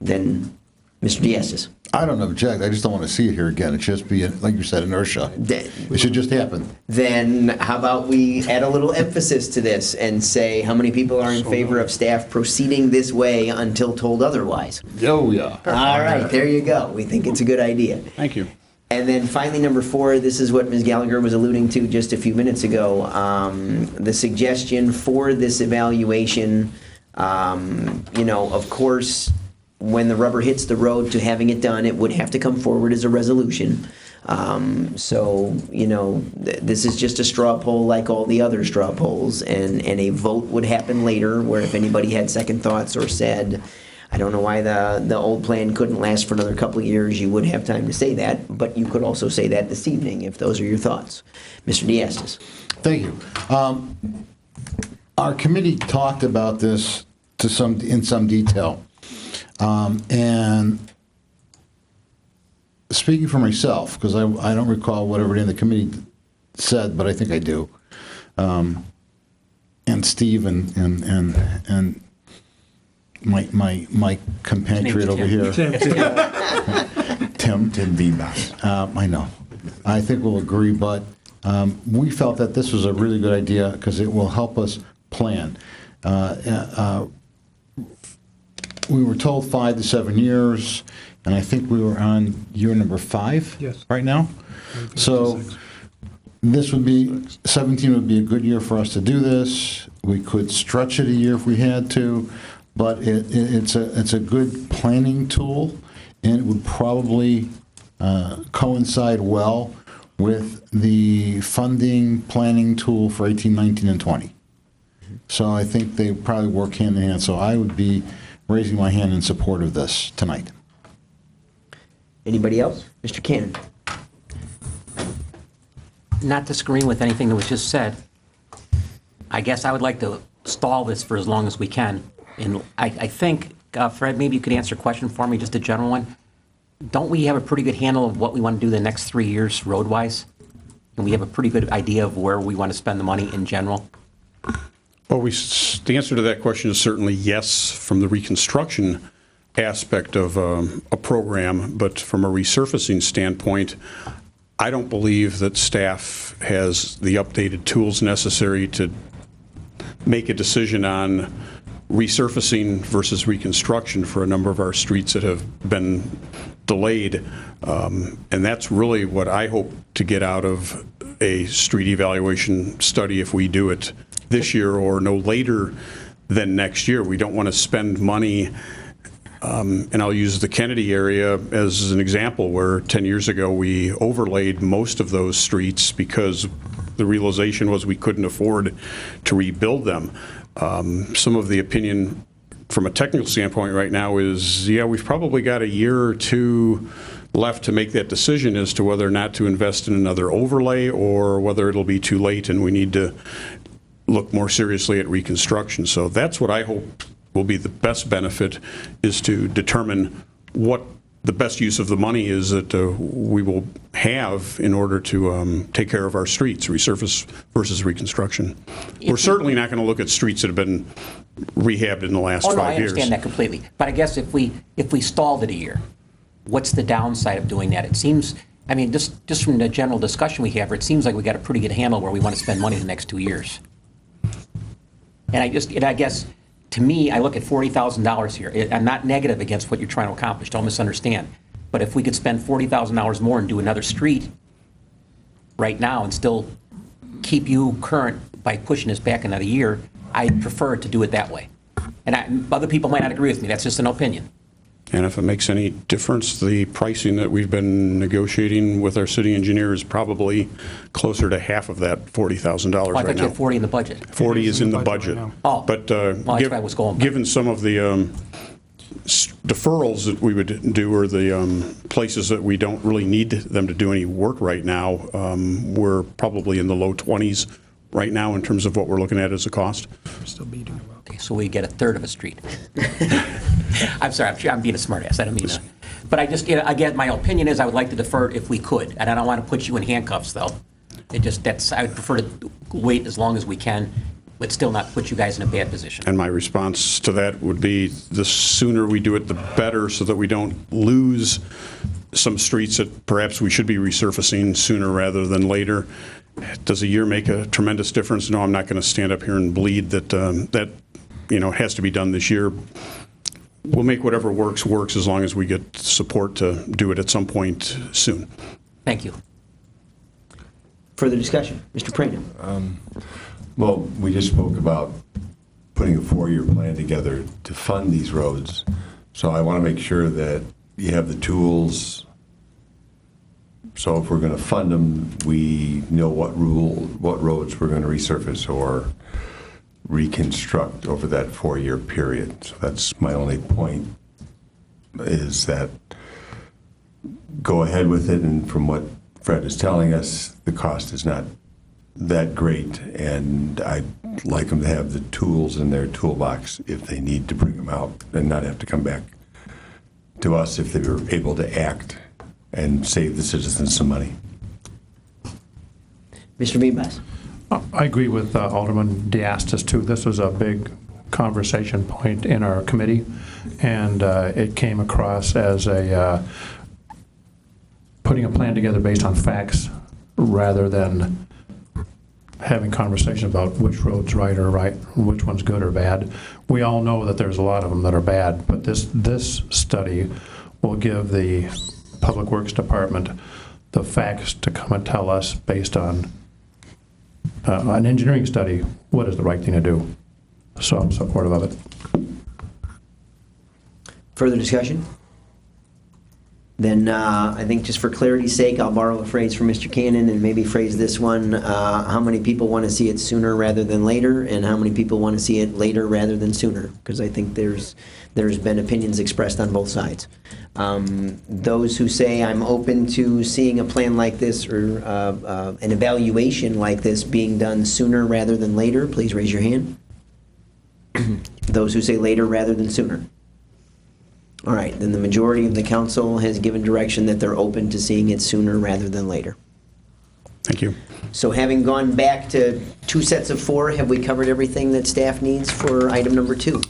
Then Mr. Diastis. I don't object. I just don't want to see it here again. It should just be, like you said, inertia. It should just happen. Then how about we add a little emphasis to this and say how many people are in favor of staff proceeding this way until told otherwise? Oh, yeah. All right, there you go. We think it's a good idea. Thank you. And then finally, number 4, this is what Ms. Gallagher was alluding to just a few minutes ago. The suggestion for this evaluation, of course, when the rubber hits the road to having it done, it would have to come forward as a resolution. This is just a straw poll like all the other straw polls, and a vote would happen later where if anybody had second thoughts or said, I don't know why the old plan couldn't last for another couple of years, you would have time to say that, but you could also say that this evening if those are your thoughts. Mr. Diastis. Thank you. Our committee talked about this in some detail. And speaking for myself, because I don't recall what everybody in the committee said, but I think I do. And and Steve and my compatriot over here, Tim Beanbass. I know. I think we'll agree, but we felt that this was a really good idea because it will help us plan. We were told 5 to 7 years, and I think we were on year number 5 Yes. right now. So this would be, 17 would be a good year for us to do this. We could stretch it a year if we had to, but it's a good planning tool, and it would probably coincide well with the funding planning tool for 18, 19, and 20. So I think they probably work hand in hand. So I would be raising my hand in support of this tonight. Anybody else? Mr. Cannon? Not disagreeing with anything that was just said, I guess I would like to stall this for as long as we can. And I think, Fred, maybe you could answer a question for me, just a general one. Don't we have a pretty good handle of what we want to do the next 3 years road-wise? And we have a pretty good idea of where we want to spend the money in general? Well, the answer to that question is certainly yes from the reconstruction aspect of a program, but from a resurfacing standpoint, I don't believe that staff has the updated tools necessary to make a decision on resurfacing versus reconstruction for a number of our streets that have been delayed. And that's really what I hope to get out of a street evaluation study if we do it this year or no later than next year. We don't want to spend money, and I'll use the Kennedy area as an example, where 10 years ago we overlaid most of those streets because the realization was we couldn't afford to rebuild them. Some of the opinion from a technical standpoint right now is, yeah, we've probably got a year or two left to make that decision as to whether or not to invest in another overlay or whether it'll be too late and we need to look more seriously at reconstruction. So that's what I hope will be the best benefit, is to determine what the best use of the money is that we will have in order to take care of our streets, resurface versus reconstruction. We're certainly not going to look at streets that have been rehabbed in the last 5 years. Oh, no, I understand that completely. But I guess if we stalled it a year, what's the downside of doing that? It seems, I mean, just from the general discussion we have, it seems like we got a pretty good handle where we want to spend money the next 2 years. And I guess, to me, I look at $40,000 here. I'm not negative against what you're trying to accomplish, don't misunderstand. But if we could spend $40,000 more and do another street right now and still keep you current by pushing this back another year, I'd prefer to do it that way. And other people might not agree with me. That's just an opinion. And if it makes any difference, the pricing that we've been negotiating with our city engineer is probably closer to half of that $40,000 Oh, I right thought you now. had 40 in the budget. 40 is in the budget. right now. Oh. But Well, that's where I was going. given some of the deferrals that we would do, or the places that we don't really need them to do any work right now, we're probably in the low 20s right now in terms of what we're looking at as a cost. Still beating them up. Okay, so we get a third of a street. I'm sorry, I'm being a smartass. I don't mean to. But I just, again, my opinion is I would like to defer if we could. And I don't want to put you in handcuffs, though. I would prefer to wait as long as we can, but still not put you guys in a bad position. And my response to that would be, the sooner we do it, the better, so that we don't lose some streets that perhaps we should be resurfacing sooner rather than later. Does a year make a tremendous difference? No, I'm not going to stand up here and bleed that has to be done this year. We'll make whatever works as long as we get support to do it at some point soon. Thank you. Further discussion? Mr. Prater? Well, we just spoke about putting a 4-year plan together to fund these roads. So I want to make sure that you have the tools. So if we're going to fund them, we know what roads we're going to resurface or reconstruct over that 4-year period. So that's my only point, is that go ahead with it, and from what Fred is telling us, the cost is not that great, and I'd like them to have the tools in their toolbox if they need to bring them out and not have to come back to us if they were able to act and save the citizens some money. Mr. Beanbass? I agree with Alderman Diastis, too. This was a big conversation point in our committee, and it came across as putting a plan together based on facts rather than having conversation about which road's right or which one's good or bad. We all know that there's a lot of them that are bad, but this study will give the Public Works Department the facts to come and tell us based on an engineering study what is the right thing to do. So I'm supportive of it. Further discussion? Then I think just for clarity's sake, I'll borrow a phrase from Mr. Cannon and maybe phrase this one. How many people want to see it sooner rather than later, and how many people want to see it later rather than sooner? Because I think there's been opinions expressed on both sides. Those who say I'm open to seeing a plan like this or an evaluation like this being done sooner rather than later, please raise your hand. Those who say later rather than sooner. All right, then the majority of the council has given direction that they're open to seeing it sooner rather than later. Thank you. So having gone back to 2 sets of 4, have we covered everything that staff needs for item number 2?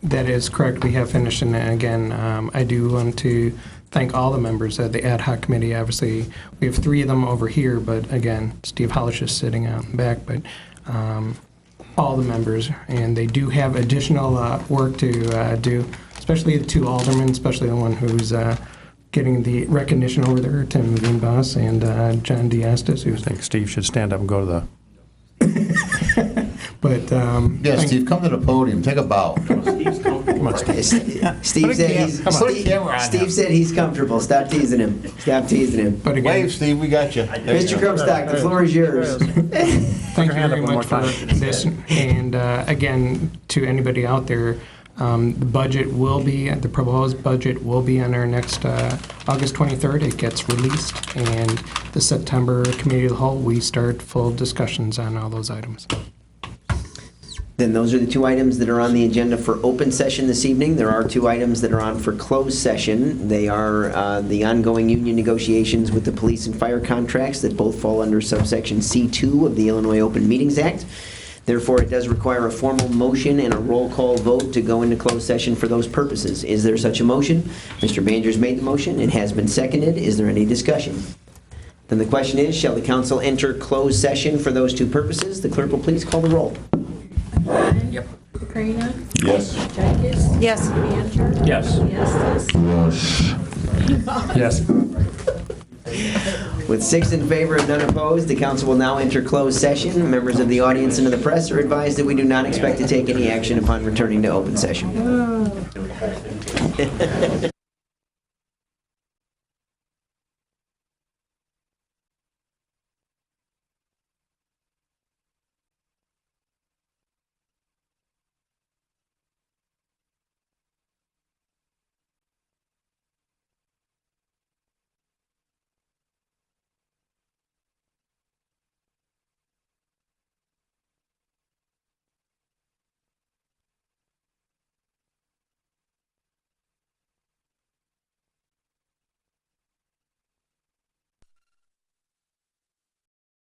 That is correct. We have finished, and again, I do want to thank all the members of the ad hoc committee. Obviously, we have 3 of them over here, but again, Steve Hollish is sitting out in the back, but all the members, and they do have additional work to do, especially the 2 aldermen, especially the one who's getting the recognition over there, Tim Greenboss and John Diastis. I think Steve should stand up and go to the... But Yeah, Steve, come to the podium, take a bow. Come on, Steve. Steve said he's comfortable. Stop teasing him. Stop teasing him. But again, Wave, Steve, we got you. Mr. Krumstock, the floor is yours. thank you very much for this. And again, to anybody out there, the budget will be, the proposed budget will be on our next August 23rd. It gets released, and the September Committee of the Whole, we start full discussions on all those items. Then those are the 2 items that are on the agenda for open session this evening. There are 2 items that are on for closed session. They are the ongoing union negotiations with the police and fire contracts that both fall under subsection C2 of the Illinois Open Meetings Act. Therefore, it does require a formal motion and a roll call vote to go into closed session for those purposes. Is there such a motion? Mr. Banger's made the motion. It has been seconded. Is there any discussion? Then the question is, shall the council enter closed session for those 2 purposes? The clerk will please call the roll. Yep. Karina? Yes. Jacobs? Yes. Banter? Yes. Yes. With 6 in favor and none opposed, the council will now enter closed session. Members of the audience and of the press are advised that we do not expect to take any action upon returning to open session.